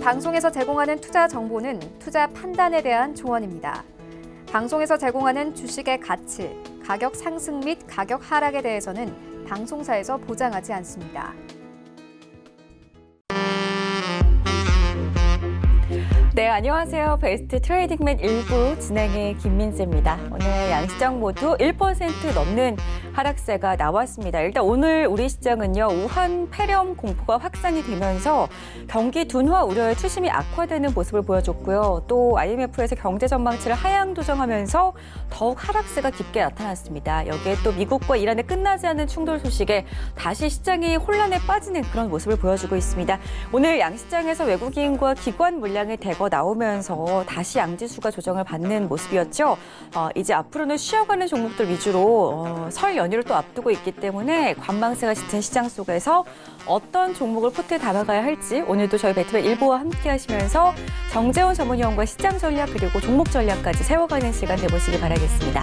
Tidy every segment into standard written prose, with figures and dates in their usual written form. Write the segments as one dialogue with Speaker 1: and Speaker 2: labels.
Speaker 1: 방송에서 제공하는 투자 정보는 투자 판단에 대한 조언입니다. 방송에서 제공하는 주식의 가치, 가격 상승 및 가격 하락에 대해서는 방송사에서 보장하지 않습니다.
Speaker 2: 네, 안녕하세요. 베스트 트레이딩맨 1부 진행의 김민지입니다. 오늘 양시장 모두 1% 넘는 하락세가 나왔습니다. 일단 오늘 우리 시장은요, 우한 폐렴 공포가 확산이 되면서 경기 둔화 우려의 투심이 악화되는 모습을 보여줬고요. 또 IMF에서 경제 전망치를 하향 조정하면서 더욱 하락세가 깊게 나타났습니다. 여기에 또 미국과 이란의 끝나지 않는 충돌 소식에 다시 시장이 혼란에 빠지는 그런 모습을 보여주고 있습니다. 오늘 양시장에서 외국인과 기관 물량이 대거 나오면서 다시 양지수가 조정을 받는 모습이었죠. 이제 앞으로는 쉬어가는 종목들 위주로 설 연휴를 또 앞두고 있기 때문에 관망세가 짙은 시장 속에서 어떤 종목을 포트에 담아가야 할지 오늘도 저희 배트맨 1부와 함께 하시면서 정재훈 전문위원과 시장 전략 그리고 종목 전략까지 세워가는 시간 되보시기 바라겠습니다.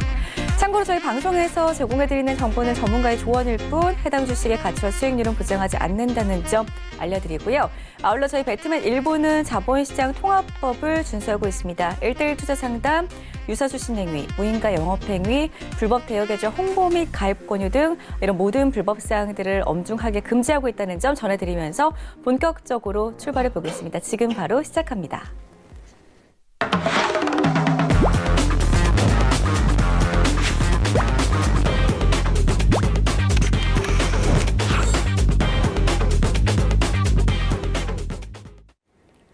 Speaker 2: 참고로 저희 방송에서 제공해드리는 정보는 전문가의 조언일 뿐 해당 주식의 가치와 수익률은 보장하지 않는다는 점 알려드리고요. 아울러 저희 배트맨 1부는 자본시장 통합법을 준수하고 있습니다. 1:1 투자 상담, 유사수신 행위, 무인가 영업행위, 불법 대여 계좌 홍보 및 가입 권유 등 이런 모든 불법 사항들을 엄중하게 금지하고 있다는 점 전해드리면서 본격적으로 출발해 보겠습니다. 지금 바로 시작합니다.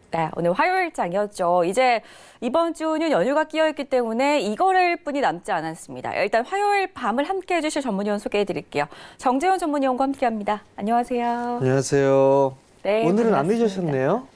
Speaker 2: 네, 오늘 화요일장이었죠. 이제 이번 주는 연휴가 끼어있기 때문에 이거래일 뿐이 남지 않았습니다. 일단 화요일 밤을 함께 해주실 전문위원 소개해드릴게요. 정재훈 전문위원과 함께합니다. 안녕하세요.
Speaker 3: 안녕하세요.
Speaker 2: 네,
Speaker 3: 오늘은
Speaker 2: 반갑습니다.
Speaker 3: 안 늦으셨네요.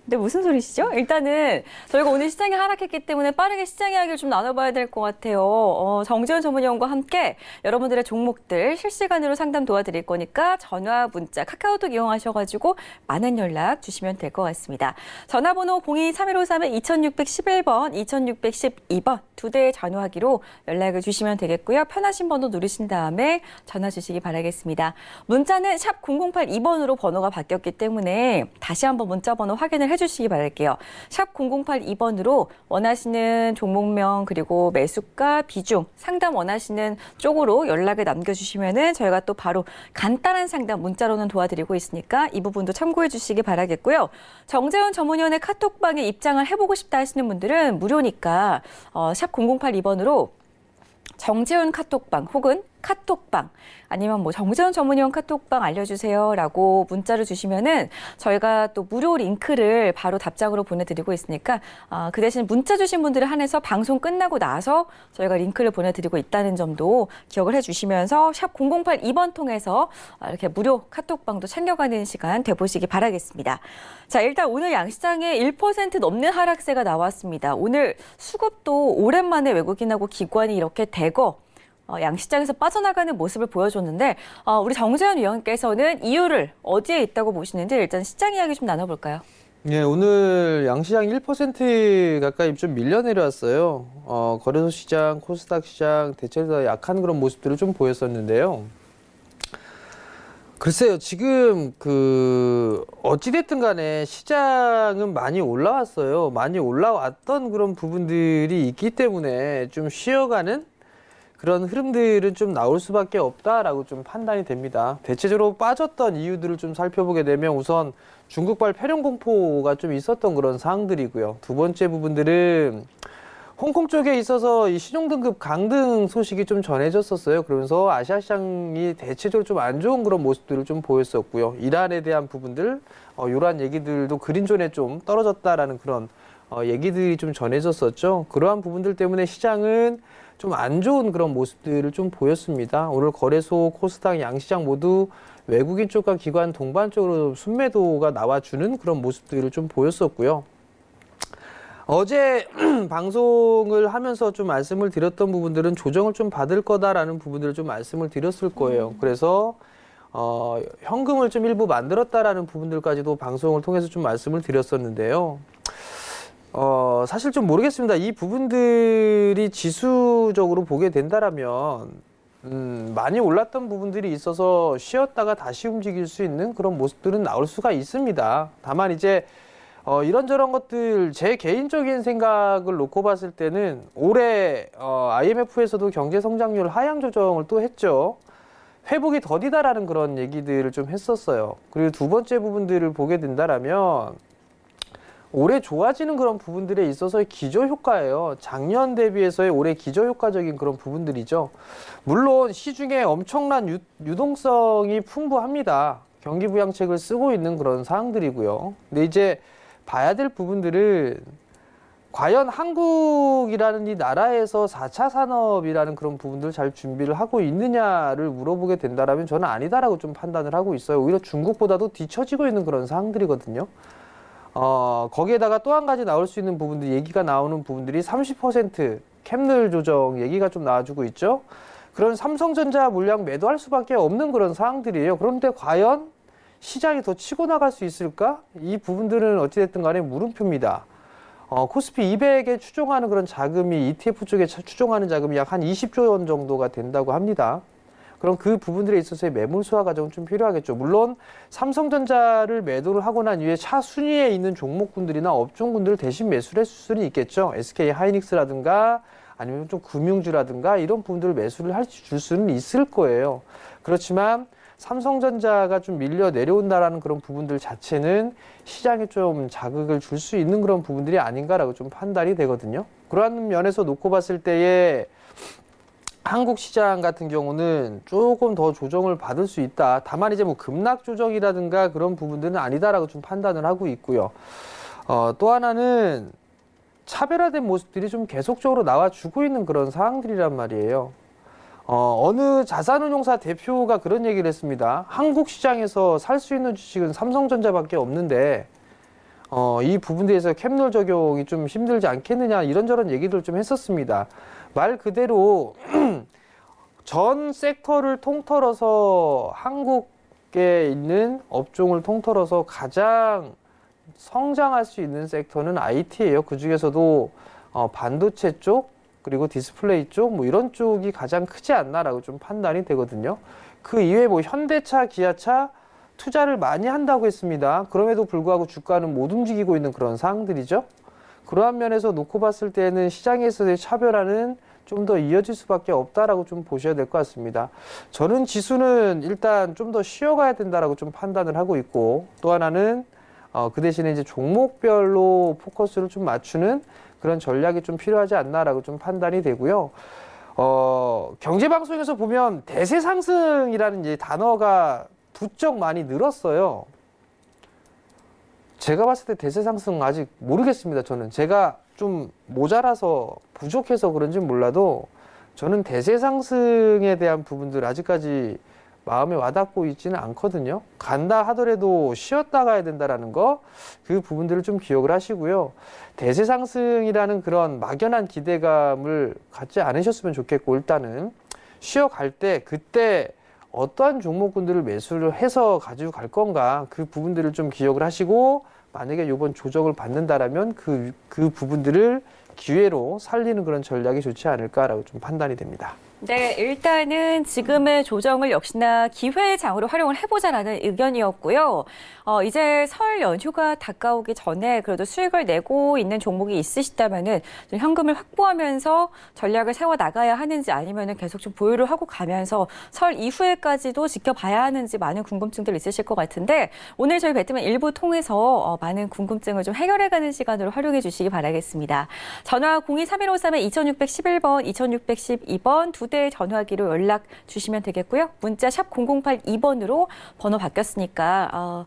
Speaker 2: 근데 무슨 소리시죠? 일단은 저희가 오늘 시장이 하락했기 때문에 빠르게 시장 이야기를 좀 나눠봐야 될 것 같아요. 정재훈 전문위원과 함께 여러분들의 종목들 실시간으로 상담 도와드릴 거니까 전화, 문자, 카카오톡 이용하셔가지고 많은 연락 주시면 될 것 같습니다. 전화번호 02-3153-2611번, 2612번 두 대의 전화기로 연락을 주시면 되겠고요. 편하신 번호 누르신 다음에 전화 주시기 바라겠습니다. 문자는 샵 0082번으로 번호가 바뀌었기 때문에 다시 한번 문자 번호 확인을 해주시기 바랄게요. 샵 0082번으로 원하시는 종목명 그리고 매수가, 비중, 상담 원하시는 쪽으로 연락을 남겨주시면은 저희가 또 바로 간단한 상담 문자로는 도와드리고 있으니까 이 부분도 참고해 주시기 바라겠고요. 정재훈 전문위원의 카톡방에 입장을 해보고 싶다 하시는 분들은 무료니까 샵 0082번으로 정재훈 카톡방 혹은 카톡방 아니면 뭐 정재훈 전문위원 카톡방 알려주세요라고 문자를 주시면은 저희가 또 무료 링크를 바로 답장으로 보내드리고 있으니까 그 대신 문자 주신 분들을 한해서 방송 끝나고 나서 저희가 링크를 보내드리고 있다는 점도 기억을 해주시면서 샵 0082번 통해서 이렇게 무료 카톡방도 챙겨가는 시간 돼보시기 바라겠습니다. 자, 일단 오늘 양시장에 1% 넘는 하락세가 나왔습니다. 오늘 수급도 오랜만에 외국인하고 기관이 이렇게 대거 양시장에서 빠져나가는 모습을 보여줬는데 우리 정재훈 위원께서는 이유를 어디에 있다고 보시는지 일단 시장 이야기 좀 나눠볼까요?
Speaker 3: 네, 오늘 양시장 1% 가까이 좀 밀려 내려왔어요. 거래소 시장, 코스닥 시장 대체로 다 약한 그런 모습들을 좀 보였었는데요. 글쎄요, 지금 어찌됐든 간에 시장은 많이 올라왔어요. 많이 올라왔던 그런 부분들이 있기 때문에 좀 쉬어가는 그런 흐름들은 좀 나올 수밖에 없다라고 좀 판단이 됩니다. 대체적으로 빠졌던 이유들을 좀 살펴보게 되면 우선 중국발 폐렴 공포가 좀 있었던 그런 사항들이고요. 두 번째 부분들은 홍콩 쪽에 있어서 이 신용등급 강등 소식이 좀 전해졌었어요. 그러면서 아시아 시장이 대체적으로 좀 안 좋은 그런 모습들을 좀 보였었고요. 이란에 대한 부분들, 이러한 얘기들도 그린존에 좀 떨어졌다라는 그런 얘기들이 좀 전해졌었죠. 그러한 부분들 때문에 시장은 좀 안 좋은 그런 모습들을 좀 보였습니다. 오늘 거래소, 코스닥, 양시장 모두 외국인 쪽과 기관 동반 쪽으로 순매도가 나와주는 그런 모습들을 좀 보였었고요. 어제 방송을 하면서 좀 말씀을 드렸던 부분들은 조정을 좀 받을 거다라는 부분들을 좀 말씀을 드렸을 거예요. 그래서 현금을 좀 일부 만들었다라는 부분들까지도 방송을 통해서 좀 말씀을 드렸었는데요. 사실 좀 모르겠습니다. 이 부분들이 지수적으로 보게 된다라면 많이 올랐던 부분들이 있어서 쉬었다가 다시 움직일 수 있는 그런 모습들은 나올 수가 있습니다. 다만 이제 이런저런 것들 제 개인적인 생각을 놓고 봤을 때는 올해 IMF에서도 경제 성장률 하향 조정을 또 했죠. 회복이 더디다라는 그런 얘기들을 좀 했었어요. 그리고 두 번째 부분들을 보게 된다라면 올해 좋아지는 그런 부분들에 있어서의 기저효과예요. 작년 대비해서의 올해 기저효과적인 그런 부분들이죠. 물론 시중에 엄청난 유동성이 풍부합니다. 경기부양책을 쓰고 있는 그런 사항들이고요. 근데 이제 봐야 될 부분들은 과연 한국이라는 이 나라에서 4차 산업이라는 그런 부분들을 잘 준비를 하고 있느냐를 물어보게 된다면 저는 아니다라고 좀 판단을 하고 있어요. 오히려 중국보다도 뒤처지고 있는 그런 사항들이거든요. 거기에다가 또 한 가지 나올 수 있는 부분들, 얘기가 나오는 부분들이 30% 캡늘 조정 얘기가 좀 나와주고 있죠. 그런 삼성전자 물량 매도할 수밖에 없는 그런 상황들이에요. 그런데 과연 시장이 더 치고 나갈 수 있을까? 이 부분들은 어찌됐든 간에 물음표입니다. 코스피 200에 추종하는 그런 자금이 ETF 쪽에 추종하는 자금이 약 한 20조 원 정도가 된다고 합니다. 그럼 그 부분들에 있어서의 매물 소화 과정은 좀 필요하겠죠. 물론 삼성전자를 매도를 하고 난 이후에 차순위에 있는 종목군들이나 업종군들을 대신 매수를 했을 수는 있겠죠. SK 하이닉스라든가 아니면 좀 금융주라든가 이런 부분들을 매수를 줄 수는 있을 거예요. 그렇지만 삼성전자가 좀 밀려 내려온다라는 그런 부분들 자체는 시장에 좀 자극을 줄 수 있는 그런 부분들이 아닌가라고 좀 판단이 되거든요. 그러한 면에서 놓고 봤을 때에 한국 시장 같은 경우는 조금 더 조정을 받을 수 있다. 다만 이제 뭐 급락 조정이라든가 그런 부분들은 아니다라고 좀 판단을 하고 있고요. 또 하나는 차별화된 모습들이 좀 계속적으로 나와주고 있는 그런 상황들이란 말이에요. 어느 자산운용사 대표가 그런 얘기를 했습니다. 한국 시장에서 살 수 있는 주식은 삼성전자밖에 없는데 이 부분에 대해서 캡놀 적용이 좀 힘들지 않겠느냐 이런저런 얘기를 좀 했었습니다. 말 그대로 전 섹터를 통틀어서 한국에 있는 업종을 통틀어서 가장 성장할 수 있는 섹터는 IT예요. 그 중에서도 반도체 쪽 그리고 디스플레이 쪽 뭐 이런 쪽이 가장 크지 않나라고 좀 판단이 되거든요. 그 이외에 뭐 현대차, 기아차 투자를 많이 한다고 했습니다. 그럼에도 불구하고 주가는 못 움직이고 있는 그런 상황들이죠. 그러한 면에서 놓고 봤을 때는 시장에서의 차별화는 좀 더 이어질 수밖에 없다라고 좀 보셔야 될 것 같습니다. 저는 지수는 일단 좀 더 쉬어가야 된다라고 좀 판단을 하고 있고 또 하나는 그 대신에 이제 종목별로 포커스를 좀 맞추는 그런 전략이 좀 필요하지 않나라고 좀 판단이 되고요. 경제방송에서 보면 대세 상승이라는 이제 단어가 부쩍 많이 늘었어요. 제가 봤을 때 대세 상승 아직 모르겠습니다. 저는 제가 좀 모자라서 부족해서 그런지 몰라도 저는 대세 상승에 대한 부분들 아직까지 마음에 와닿고 있지는 않거든요. 간다 하더라도 쉬었다 가야 된다라는 거, 그 부분들을 좀 기억을 하시고요. 대세 상승이라는 그런 막연한 기대감을 갖지 않으셨으면 좋겠고, 일단은 쉬어갈 때 그때 어떠한 종목군들을 매수를 해서 가지고 갈 건가, 그 부분들을 좀 기억을 하시고, 만약에 이번 조정을 받는다라면 그 부분들을 기회로 살리는 그런 전략이 좋지 않을까라고 좀 판단이 됩니다.
Speaker 2: 네, 일단은 지금의 조정을 역시나 기회의 장으로 활용을 해보자라는 의견이었고요. 이제 설 연휴가 다가오기 전에 그래도 수익을 내고 있는 종목이 있으시다면은 좀 현금을 확보하면서 전략을 세워 나가야 하는지 아니면은 계속 좀 보유를 하고 가면서 설 이후에까지도 지켜봐야 하는지 많은 궁금증들 있으실 것 같은데 오늘 저희 배트맨 일부 통해서 많은 궁금증을 좀 해결해가는 시간으로 활용해 주시기 바라겠습니다. 전화 023153-2611번, 2612번 두 대의 전화기로 연락 주시면 되겠고요. 문자 샵 0082번으로 번호 바뀌었으니까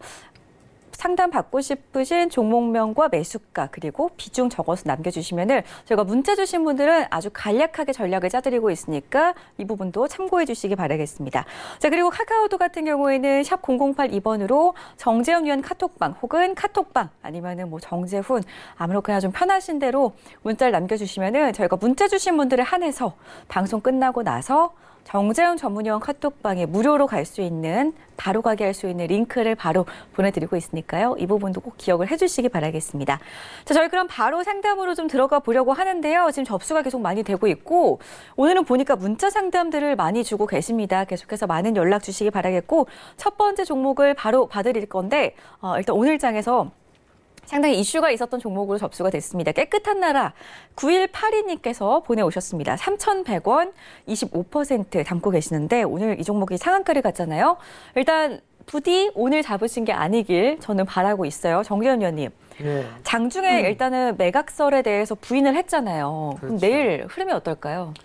Speaker 2: 상담 받고 싶으신 종목명과 매수가 그리고 비중 적어서 남겨주시면은 저희가 문자 주신 분들은 아주 간략하게 전략을 짜드리고 있으니까 이 부분도 참고해 주시기 바라겠습니다. 자, 그리고 카카오톡 같은 경우에는 샵 0082번으로 정재훈 위원 카톡방 혹은 카톡방 아니면은 뭐 정재훈 아무렇게나 좀 편하신 대로 문자를 남겨주시면은 저희가 문자 주신 분들에 한해서 방송 끝나고 나서 정재훈 전문위원 카톡방에 무료로 갈 수 있는 바로 가게 할 수 있는 링크를 바로 보내드리고 있으니까요. 이 부분도 꼭 기억을 해주시기 바라겠습니다. 자, 저희 그럼 바로 상담으로 좀 들어가 보려고 하는데요. 지금 접수가 계속 많이 되고 있고 오늘은 보니까 문자 상담들을 많이 주고 계십니다. 계속해서 많은 연락 주시기 바라겠고 첫 번째 종목을 바로 봐드릴 건데 일단 오늘 장에서 상당히 이슈가 있었던 종목으로 접수가 됐습니다. 깨끗한 나라 9182님께서 보내오셨습니다. 3,100원 25% 담고 계시는데 오늘 이 종목이 상한가를 갔잖아요. 일단 부디 오늘 잡으신 게 아니길 저는 바라고 있어요. 정재현 위원님.
Speaker 3: 네.
Speaker 2: 장중에 일단은 매각설에 대해서 부인을 했잖아요. 그럼
Speaker 3: 그렇죠.
Speaker 2: 내일 흐름이 어떨까요?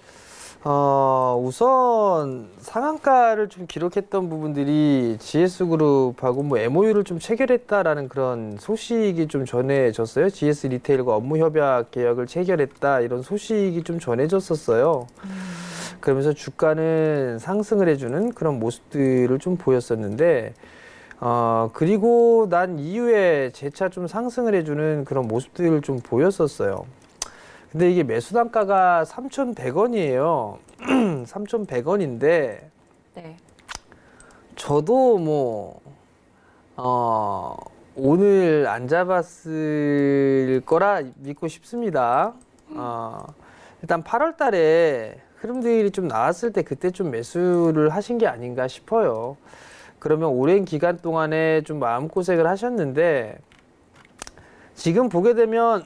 Speaker 3: 우선 상한가를 좀 기록했던 부분들이 GS그룹하고 뭐 MOU를 좀 체결했다라는 그런 소식이 좀 전해졌어요. GS 리테일과 업무 협약 계약을 체결했다 이런 소식이 좀 전해졌었어요. 그러면서 주가는 상승을 해주는 그런 모습들을 좀 보였었는데 그리고 난 이후에 재차 좀 상승을 해주는 그런 모습들을 좀 보였었어요. 근데 이게 매수 단가가 3,100원이에요. 3,100원인데
Speaker 2: 네.
Speaker 3: 저도 뭐 오늘 안 잡았을 거라 믿고 싶습니다. 일단 8월 달에 흐름들이 좀 나왔을 때 그때 좀 매수를 하신 게 아닌가 싶어요. 그러면 오랜 기간 동안에 좀 마음고생을 하셨는데 지금 보게 되면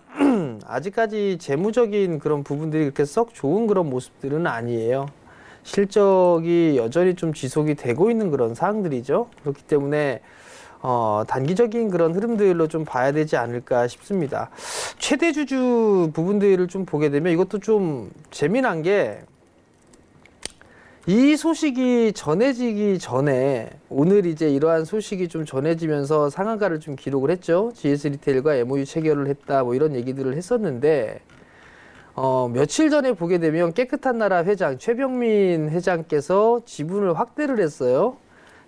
Speaker 3: 아직까지 재무적인 그런 부분들이 그렇게 썩 좋은 그런 모습들은 아니에요. 실적이 여전히 좀 지속이 되고 있는 그런 사항들이죠. 그렇기 때문에 단기적인 그런 흐름들로 좀 봐야 되지 않을까 싶습니다. 최대 주주 부분들을 좀 보게 되면 이것도 좀 재미난 게 이 소식이 전해지기 전에 오늘 이제 이러한 소식이 좀 전해지면서 상한가를 좀 기록을 했죠. GS 리테일과 MOU 체결을 했다 뭐 이런 얘기들을 했었는데 며칠 전에 보게 되면 깨끗한 나라 회장 최병민 회장께서 지분을 확대를 했어요.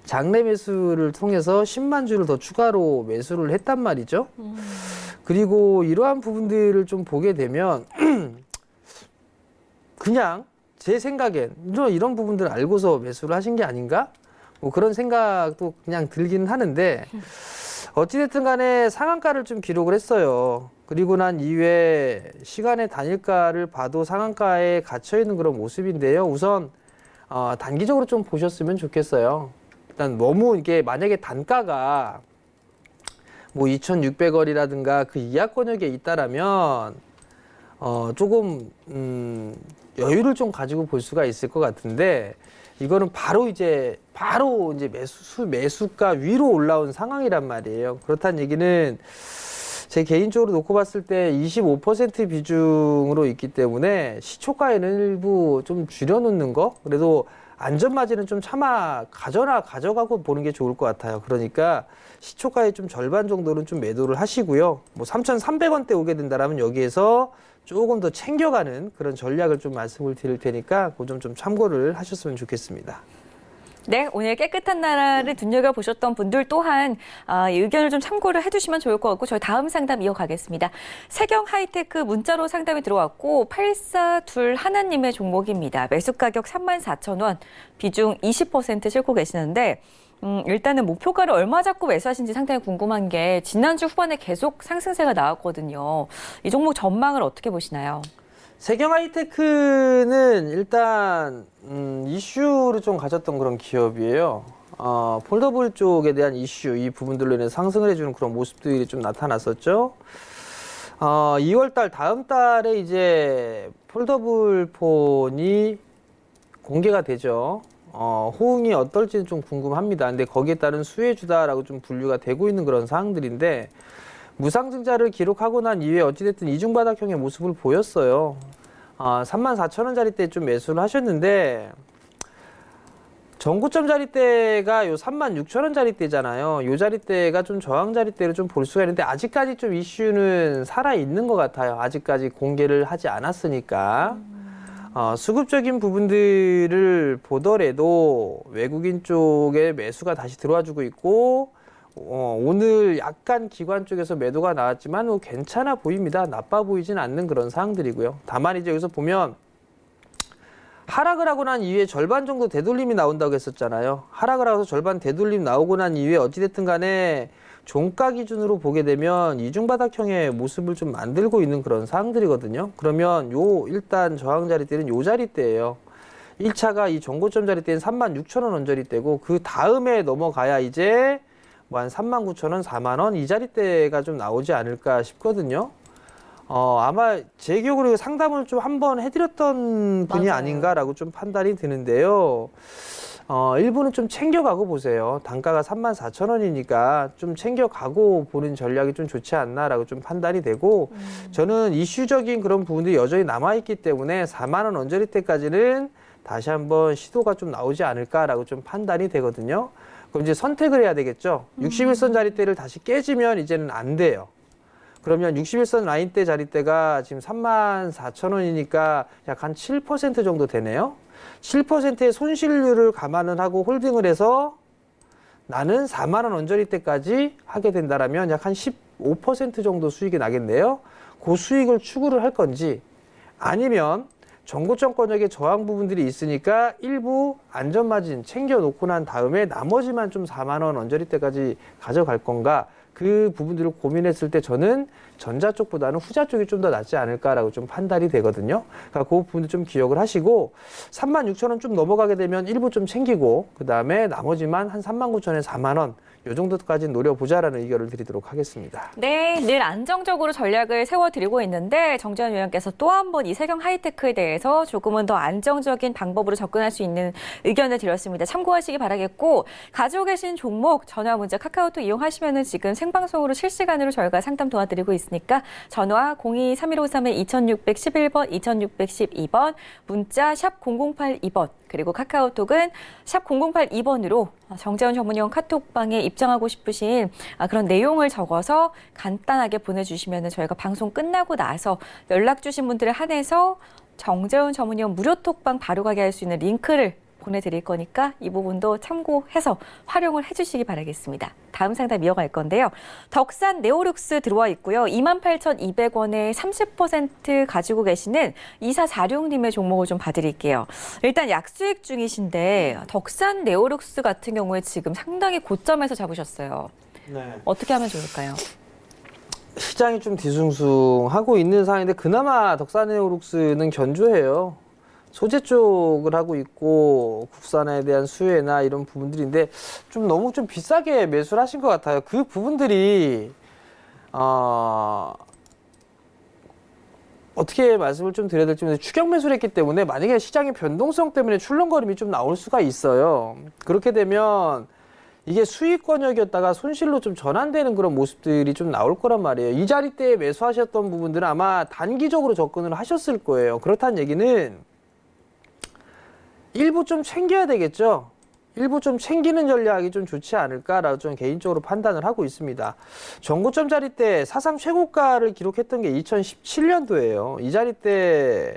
Speaker 3: 장내 매수를 통해서 10만 주를 더 추가로 매수를 했단 말이죠. 그리고 이러한 부분들을 좀 보게 되면 그냥 제 생각엔 이런 부분들을 알고서 매수를 하신 게 아닌가? 뭐 그런 생각도 그냥 들긴 하는데 어찌됐든 간에 상한가를 좀 기록을 했어요. 그리고 난 이후에 시간의 단일가를 봐도 상한가에 갇혀있는 그런 모습인데요. 우선 단기적으로 좀 보셨으면 좋겠어요. 일단 너무 이게 만약에 단가가 뭐 2,600원이라든가 그 이하권역에 있다라면 조금 여유를 좀 가지고 볼 수가 있을 것 같은데 이거는 바로 이제 매수가 위로 올라온 상황이란 말이에요. 그렇다는 얘기는 제 개인적으로 놓고 봤을 때 25% 비중으로 있기 때문에 시초가에는 일부 좀 줄여놓는 거 그래도 안전마진은 좀 차마 가져가고 보는 게 좋을 것 같아요. 그러니까 시초가의 좀 절반 정도는 좀 매도를 하시고요. 뭐 3,300원대 오게 된다라면 여기에서 조금 더 챙겨가는 그런 전략을 좀 말씀을 드릴 테니까 그 점 좀 참고를 하셨으면 좋겠습니다.
Speaker 2: 네, 오늘 깨끗한 나라를 눈여겨보셨던 분들 또한 이 의견을 좀 참고를 해주시면 좋을 것 같고 저희 다음 상담 이어가겠습니다. 세경 하이테크 문자로 상담이 들어왔고 8421님의 종목입니다. 매수 가격 34,000원, 비중 20% 싣고 계시는데 일단은 목표가를 얼마 잡고 매수하신지 상당히 궁금한 게 지난주 후반에 계속 상승세가 나왔거든요. 이 종목 전망을 어떻게 보시나요?
Speaker 3: 세경 하이테크는 일단 이슈를 좀 가졌던 그런 기업이에요. 폴더블 쪽에 대한 이슈, 이 부분들로 인해 상승을 해주는 그런 모습들이 좀 나타났었죠. 2월달 다음 달에 이제 폴더블 폰이 공개가 되죠. 호응이 어떨지는 좀 궁금합니다. 근데 거기에 따른 수혜주다라고 좀 분류가 되고 있는 그런 사항들인데 무상증자를 기록하고 난 이후에 어찌됐든 이중바닥형의 모습을 보였어요. 34,000원짜리 때 좀 매수를 하셨는데 전고점 자리대가 요 36,000원짜리 때잖아요. 요 자리대가 좀 저항 자리대로 좀 볼 수가 있는데 아직까지 좀 이슈는 살아있는 것 같아요. 아직까지 공개를 하지 않았으니까. 수급적인 부분들을 보더라도 외국인 쪽에 매수가 다시 들어와주고 있고 오늘 약간 기관 쪽에서 매도가 나왔지만 뭐 괜찮아 보입니다. 나빠 보이진 않는 그런 사항들이고요. 다만 이제 여기서 보면 하락을 하고 난 이후에 절반 정도 되돌림이 나온다고 했었잖아요. 하락을 하고서 절반 되돌림 나오고 난 이후에 어찌됐든 간에 종가 기준으로 보게 되면 이중바닥형의 모습을 좀 만들고 있는 그런 사항들이거든요. 그러면 일단 저항 자리대는 요 자리대예요. 1차가 이 전고점 자리대는 36,000원 언저리대고 그 다음에 넘어가야 이제 뭐 한 39,000원, 4만 원 이 자리대가 좀 나오지 않을까 싶거든요. 아마 제 기억으로 상담을 좀 한번 해드렸던 분이
Speaker 2: 맞아요.
Speaker 3: 아닌가라고 좀 판단이 드는데요. 일부는 좀 챙겨가고 보세요. 단가가 34,000원이니까 좀 챙겨가고 보는 전략이 좀 좋지 않나라고 좀 판단이 되고, 저는 이슈적인 그런 부분들이 여전히 남아있기 때문에 4만 원 언저리 때까지는 다시 한번 시도가 좀 나오지 않을까라고 좀 판단이 되거든요. 그럼 이제 선택을 해야 되겠죠. 61선 자리대를 다시 깨지면 이제는 안 돼요. 그러면 61선 라인대 자리대가 지금 34,000원이니까 약 한 7% 정도 되네요. 7%의 손실률을 감안을 하고 홀딩을 해서 나는 4만 원 언저리 때까지 하게 된다라면 약 한 15% 정도 수익이 나겠네요. 그 수익을 추구를 할 건지, 아니면 정고점 권역의 저항 부분들이 있으니까 일부 안전마진 챙겨놓고 난 다음에 나머지만 좀 4만 원 언저리 때까지 가져갈 건가, 그 부분들을 고민했을 때 저는 전자 쪽보다는 후자 쪽이 좀 더 낫지 않을까라고 좀 판단이 되거든요. 그러니까 그 부분도 좀 기억을 하시고, 36,000원 좀 넘어가게 되면 일부 좀 챙기고, 그 다음에 나머지만 한 39,000원에 4만 원, 요 정도까지 노려보자라는 의견을 드리도록 하겠습니다.
Speaker 2: 네, 늘 안정적으로 전략을 세워드리고 있는데 정재현 위원께서 또 한 번 이세경 하이테크에 대해서 조금은 더 안정적인 방법으로 접근할 수 있는 의견을 드렸습니다. 참고하시기 바라겠고, 가지고 계신 종목 전화 문자 카카오톡 이용하시면 지금 생방송으로 실시간으로 저희가 상담 도와드리고 있으니까 전화 02-3153-2611번, 2612번, 문자 샵 0082번, 그리고 카카오톡은 샵 0082번으로 정재훈 전문위원 카톡방에 입장하고 싶으신 그런 내용을 적어서 간단하게 보내주시면 저희가 방송 끝나고 나서 연락 주신 분들에 한해서 정재훈 전문위원 무료 톡방 바로 가게 할 수 있는 링크를 보내드릴 거니까 이 부분도 참고해서 활용을 해주시기 바라겠습니다. 다음 상담 이어갈 건데요. 덕산 네오룩스 들어와 있고요. 28,200원에 30% 가지고 계시는 2446님의 종목을 좀 봐드릴게요. 일단 약수익 중이신데 덕산 네오룩스 같은 경우에 지금 상당히 고점에서 잡으셨어요.
Speaker 3: 네.
Speaker 2: 어떻게 하면 좋을까요?
Speaker 3: 시장이 좀 뒤숭숭하고 있는 상황인데 그나마 덕산네오룩스는 견조해요. 소재 쪽을 하고 있고 국산에 대한 수혜나 이런 부분들인데 좀 너무 좀 비싸게 매수를 하신 것 같아요. 그 부분들이 어떻게 말씀을 좀 드려야 될지 모르겠는데, 추격 매수를 했기 때문에 만약에 시장의 변동성 때문에 출렁거림이 좀 나올 수가 있어요. 그렇게 되면 이게 수익 권역이었다가 손실로 좀 전환되는 그런 모습들이 좀 나올 거란 말이에요. 이 자리대에 매수하셨던 부분들은 아마 단기적으로 접근을 하셨을 거예요. 그렇다는 얘기는 일부 좀 챙겨야 되겠죠. 일부 좀 챙기는 전략이 좀 좋지 않을까라고 좀 개인적으로 판단을 하고 있습니다. 전고점 자리대 사상 최고가를 기록했던 게 2017년도예요. 이 자리대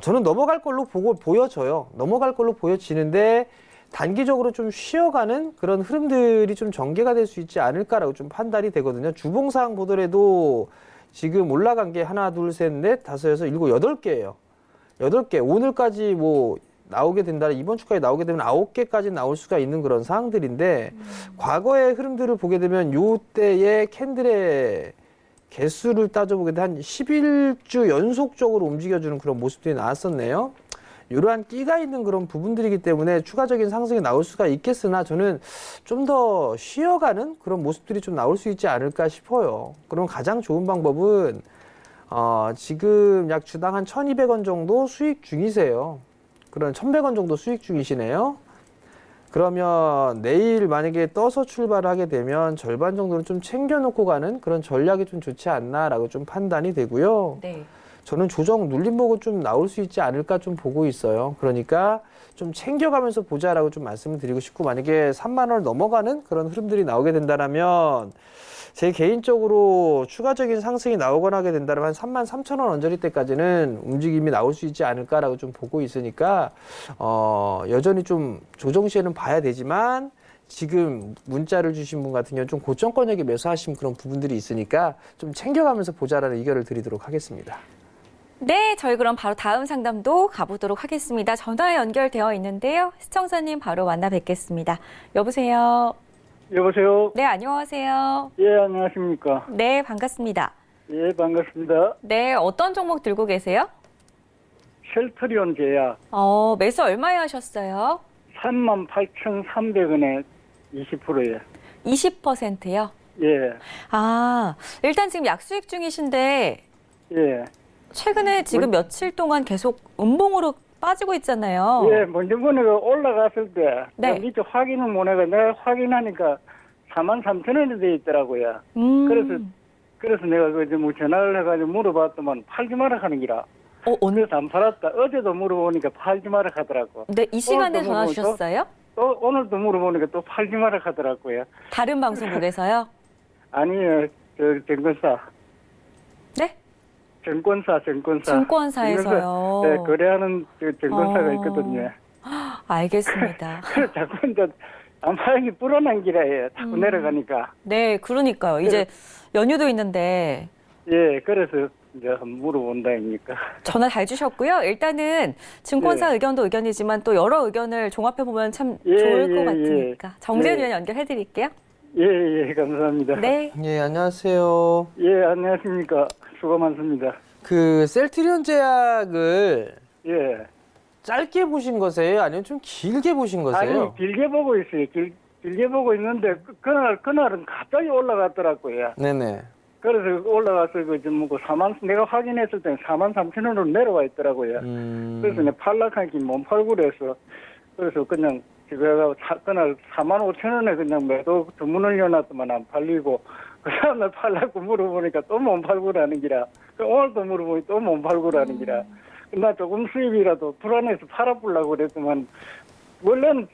Speaker 3: 저는 넘어갈 걸로 보여져요. 넘어갈 걸로 보여지는데 단기적으로 좀 쉬어가는 그런 흐름들이 좀 전개가 될 수 있지 않을까라고 좀 판단이 되거든요. 주봉상 보더라도 지금 올라간 게 하나, 둘, 셋, 넷, 다섯, 여섯, 일곱, 8개예요. 8개. 오늘까지 뭐 나오게 된다면, 이번 주까지 나오게 되면 9개까지 나올 수가 있는 그런 상황들인데, 과거의 흐름들을 보게 되면 요때의 캔들의 개수를 따져보게 되면 한 11주 연속적으로 움직여주는 그런 모습들이 나왔었네요. 이러한 끼가 있는 그런 부분들이기 때문에 추가적인 상승이 나올 수가 있겠으나 저는 좀 더 쉬어가는 그런 모습들이 좀 나올 수 있지 않을까 싶어요. 그럼 가장 좋은 방법은 지금 약 주당 한 1,200원 정도 수익 중이세요. 그런 1,100원 정도 수익 중이시네요. 그러면 내일 만약에 떠서 출발을 하게 되면 절반 정도는 좀 챙겨놓고 가는 그런 전략이 좀 좋지 않나라고 좀 판단이 되고요.
Speaker 2: 네.
Speaker 3: 저는 조정 눌림목은 좀 나올 수 있지 않을까 좀 보고 있어요. 그러니까 좀 챙겨가면서 보자라고 좀 말씀을 드리고 싶고, 만약에 3만 원을 넘어가는 그런 흐름들이 나오게 된다면 제 개인적으로 추가적인 상승이 나오거나 하게 된다면 한 33,000원 언저리 때까지는 움직임이 나올 수 있지 않을까라고 좀 보고 있으니까 여전히 좀 조정 시에는 봐야 되지만, 지금 문자를 주신 분 같은 경우는 좀 고점권역에 매수하신 그런 부분들이 있으니까 좀 챙겨가면서 보자라는 의견을 드리도록 하겠습니다.
Speaker 2: 네, 저희 그럼 바로 다음 상담도 가보도록 하겠습니다. 전화 연결되어 있는데요. 시청자님 바로 만나 뵙겠습니다. 여보세요.
Speaker 4: 여보세요.
Speaker 2: 네, 안녕하세요.
Speaker 4: 예, 안녕하십니까.
Speaker 2: 네, 반갑습니다.
Speaker 4: 예, 반갑습니다.
Speaker 2: 네, 어떤 종목 들고 계세요?
Speaker 4: 쉘트리온 제약
Speaker 2: 매수 얼마에 하셨어요?
Speaker 4: 38,300원에 20%에.
Speaker 2: 20%요?
Speaker 4: 예,
Speaker 2: 아, 일단 지금 약수익 중이신데
Speaker 4: 예.
Speaker 2: 최근에 지금 며칠 동안 계속 음봉으로 빠지고 있잖아요.
Speaker 4: 예, 먼저 보니까 올라갔을 때,
Speaker 2: 네.
Speaker 4: 밑에 확인을 못 해가 내가 확인하니까 43,000원이 돼 있더라고요. 그래서 내가 뭐 전화를 해가지고 물어봤더만 팔지 마라 하는 기라.
Speaker 2: 오늘
Speaker 4: 그래서 안 팔았다. 어제도 물어보니까 팔지 마라 하더라고.
Speaker 2: 네, 이 시간에
Speaker 4: 오늘도
Speaker 2: 전화
Speaker 4: 물어보고
Speaker 2: 주셨어요?
Speaker 4: 또 오늘도 물어보니까 또 팔지 마라 하더라고요.
Speaker 2: 다른 방송국에서요?
Speaker 4: 아니요, 증권사.
Speaker 2: 네?
Speaker 4: 증권사.
Speaker 2: 증권사에서요.
Speaker 4: 네, 거래하는 증권사가
Speaker 2: 어.
Speaker 4: 있거든요.
Speaker 2: 알겠습니다.
Speaker 4: 그래서 자꾸 이제 안파하기 불안한 기라예요. 자꾸 내려가니까.
Speaker 2: 네, 그러니까요. 이제 연휴도 있는데
Speaker 4: 예, 그래서 이제 한번 물어본다니까.
Speaker 2: 전화 잘 주셨고요. 일단은 증권사
Speaker 4: 예.
Speaker 2: 의견도 의견이지만 또 여러 의견을 종합해 보면 참
Speaker 4: 예,
Speaker 2: 좋을 것
Speaker 4: 예,
Speaker 2: 같으니까 정재현
Speaker 4: 예.
Speaker 2: 의원 연결해 드릴게요.
Speaker 4: 예, 감사합니다.
Speaker 2: 네.
Speaker 3: 예, 안녕하세요.
Speaker 4: 예, 안녕하십니까. 수고 많습니다.
Speaker 3: 그 셀트리온 제약을
Speaker 4: 예.
Speaker 3: 짧게 보신 거세요? 아니면 좀 길게 보신 거세요?
Speaker 4: 아니, 길게 보고 있어요. 길게 보고 있는데, 그날은 갑자기 올라갔더라고요.
Speaker 3: 네네.
Speaker 4: 그래서 올라가서 내가 확인했을 때는 43,000원으로 내려와 있더라고요. 그래서 내가 팔락하기 못 팔고 그래서 그냥 집에 가서 그날 45,000원에 그냥 매도 주문을 열어놨더만 안 팔리고, 그 다음날 팔라고 물어보니까 또 못 팔고라는 기라. 오늘도 물어보니 또 못 팔고라는 기라. 나 조금 수입이라도 불안해서 팔아보려고 그랬더만, 원래는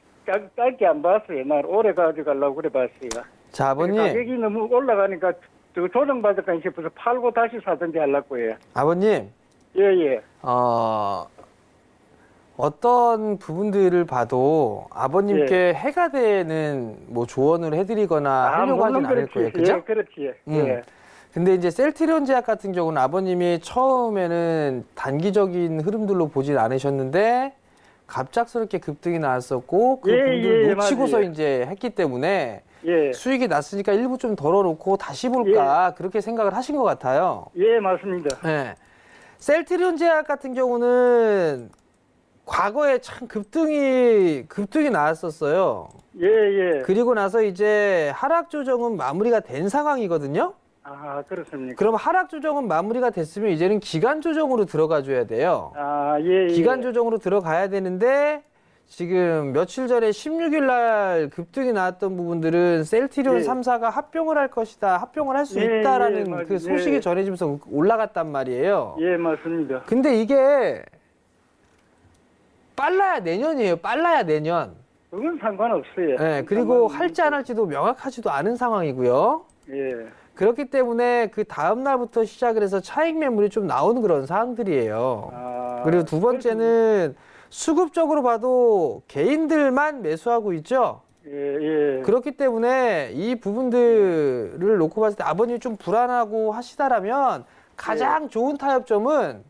Speaker 4: 짧게 안 봤어요. 날 오래 가져가려고 그래 봤어요.
Speaker 3: 자, 아버님.
Speaker 4: 가격이 너무 올라가니까 조정받을까 싶어서 팔고 다시 사든지 하려고 해요.
Speaker 3: 아버님.
Speaker 4: 예.
Speaker 3: 어떤 부분들을 봐도 아버님께 해가 되는 뭐 조언을 해드리거나 하려고 하진 않을 거예요. 그죠?
Speaker 4: 예, 그렇지. 예.
Speaker 3: 근데 이제 셀트리온 제약 같은 경우는 아버님이 처음에는 단기적인 흐름들로 보진 않으셨는데 갑작스럽게 급등이 나왔었고 그 부분을 놓치고서
Speaker 4: 맞아요.
Speaker 3: 이제 했기 때문에
Speaker 4: 예.
Speaker 3: 수익이 났으니까 일부 좀 덜어놓고 다시 볼까 그렇게 생각을 하신 것 같아요.
Speaker 4: 예, 맞습니다.
Speaker 3: 네. 셀트리온 제약 같은 경우는 과거에 참 급등이 나왔었어요.
Speaker 4: 예.
Speaker 3: 그리고 나서 이제 하락 조정은 마무리가 된 상황이거든요.
Speaker 4: 아, 그렇습니까?
Speaker 3: 그럼 하락 조정은 마무리가 됐으면 이제는 기간 조정으로 들어가 줘야 돼요.
Speaker 4: 아, 예.
Speaker 3: 기간 조정으로 들어가야 되는데 지금 며칠 전에 16일 날 급등이 나왔던 부분들은 셀트리온
Speaker 4: 예.
Speaker 3: 3사가 합병을 할 것이다. 합병을 할 수
Speaker 4: 예,
Speaker 3: 있다라는
Speaker 4: 맞아요.
Speaker 3: 그 소식이
Speaker 4: 예.
Speaker 3: 전해지면서 올라갔단 말이에요.
Speaker 4: 예, 맞습니다.
Speaker 3: 근데 이게 빨라야 내년이에요. 빨라야 내년.
Speaker 4: 그건 상관없어요.
Speaker 3: 네, 그리고 할지 안 할지도 명확하지도 않은 상황이고요.
Speaker 4: 예.
Speaker 3: 그렇기 때문에 그 다음 날부터 시작을 해서 차익 매물이 좀 나오는 그런 사항들이에요.
Speaker 4: 아,
Speaker 3: 그리고 두 번째는 수급적으로 봐도 개인들만 매수하고 있죠.
Speaker 4: 예.
Speaker 3: 그렇기 때문에 이 부분들을 놓고 봤을 때 아버님이 좀 불안하고 하시다라면 가장 좋은 타협점은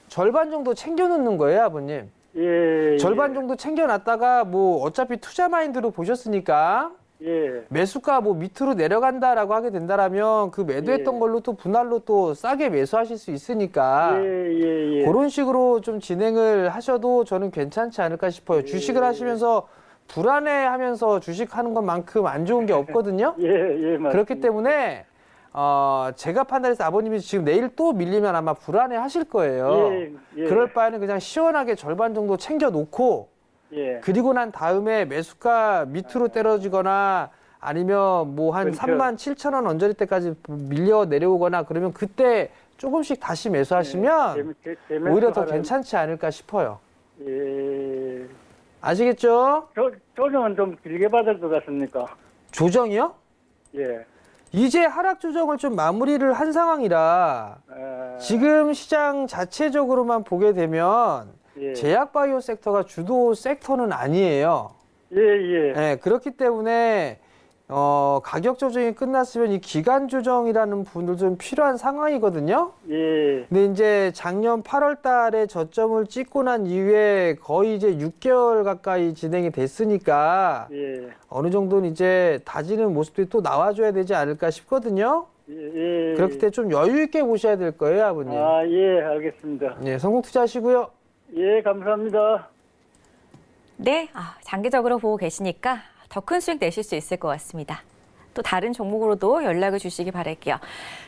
Speaker 3: 절반 정도 챙겨놓는 거예요, 아버님.
Speaker 4: 예.
Speaker 3: 절반 정도 챙겨놨다가 뭐 어차피 투자 마인드로 보셨으니까
Speaker 4: 예.
Speaker 3: 매수가 뭐 밑으로 내려간다라고 하게 된다라면 그 매도했던
Speaker 4: 예.
Speaker 3: 걸로 또 분할로 또 싸게 매수하실 수 있으니까
Speaker 4: 예.
Speaker 3: 그런 식으로 좀 진행을 하셔도 저는 괜찮지 않을까 싶어요. 주식을 하시면서 불안해하면서 주식하는 것만큼 안 좋은 게 없거든요.
Speaker 4: 예, 맞습니다.
Speaker 3: 그렇기 때문에 제가 판단해서 아버님이 지금 내일 또 밀리면 아마 불안해 하실 거예요.
Speaker 4: 예.
Speaker 3: 그럴 바에는 그냥 시원하게 절반 정도 챙겨 놓고
Speaker 4: 예.
Speaker 3: 그리고 난 다음에 매수가 밑으로 떨어지거나 아니면 뭐 한
Speaker 4: 그렇죠.
Speaker 3: 37,000원 언저리 때까지 밀려 내려오거나 그러면 그때 조금씩 다시 매수하시면 오히려 더 괜찮지 않을까 싶어요.
Speaker 4: 예.
Speaker 3: 아시겠죠?
Speaker 4: 조정은 좀 길게 받을 것 같습니까?
Speaker 3: 조정이요?
Speaker 4: 예.
Speaker 3: 이제 하락 조정을 좀 마무리를 한 상황이라 지금 시장 자체적으로만 보게 되면
Speaker 4: 예.
Speaker 3: 제약바이오 섹터가 주도 섹터는 아니에요.
Speaker 4: 예.
Speaker 3: 네, 그렇기 때문에 가격 조정이 끝났으면 이 기간 조정이라는 부분도 좀 필요한 상황이거든요.
Speaker 4: 예.
Speaker 3: 근데 이제 작년 8월 달에 저점을 찍고 난 이후에 거의 이제 6개월 가까이 진행이 됐으니까
Speaker 4: 예.
Speaker 3: 어느 정도는 이제 다지는 모습들이 또 나와줘야 되지 않을까 싶거든요.
Speaker 4: 예.
Speaker 3: 그렇기 때문에 좀 여유 있게 보셔야 될 거예요, 아버님.
Speaker 4: 아, 예, 알겠습니다.
Speaker 3: 네, 성공 투자하시고요.
Speaker 4: 예, 감사합니다.
Speaker 2: 네, 장기적으로 보고 계시니까 더 큰 수익 내실 수 있을 것 같습니다. 또 다른 종목으로도 연락을 주시기 바랄게요.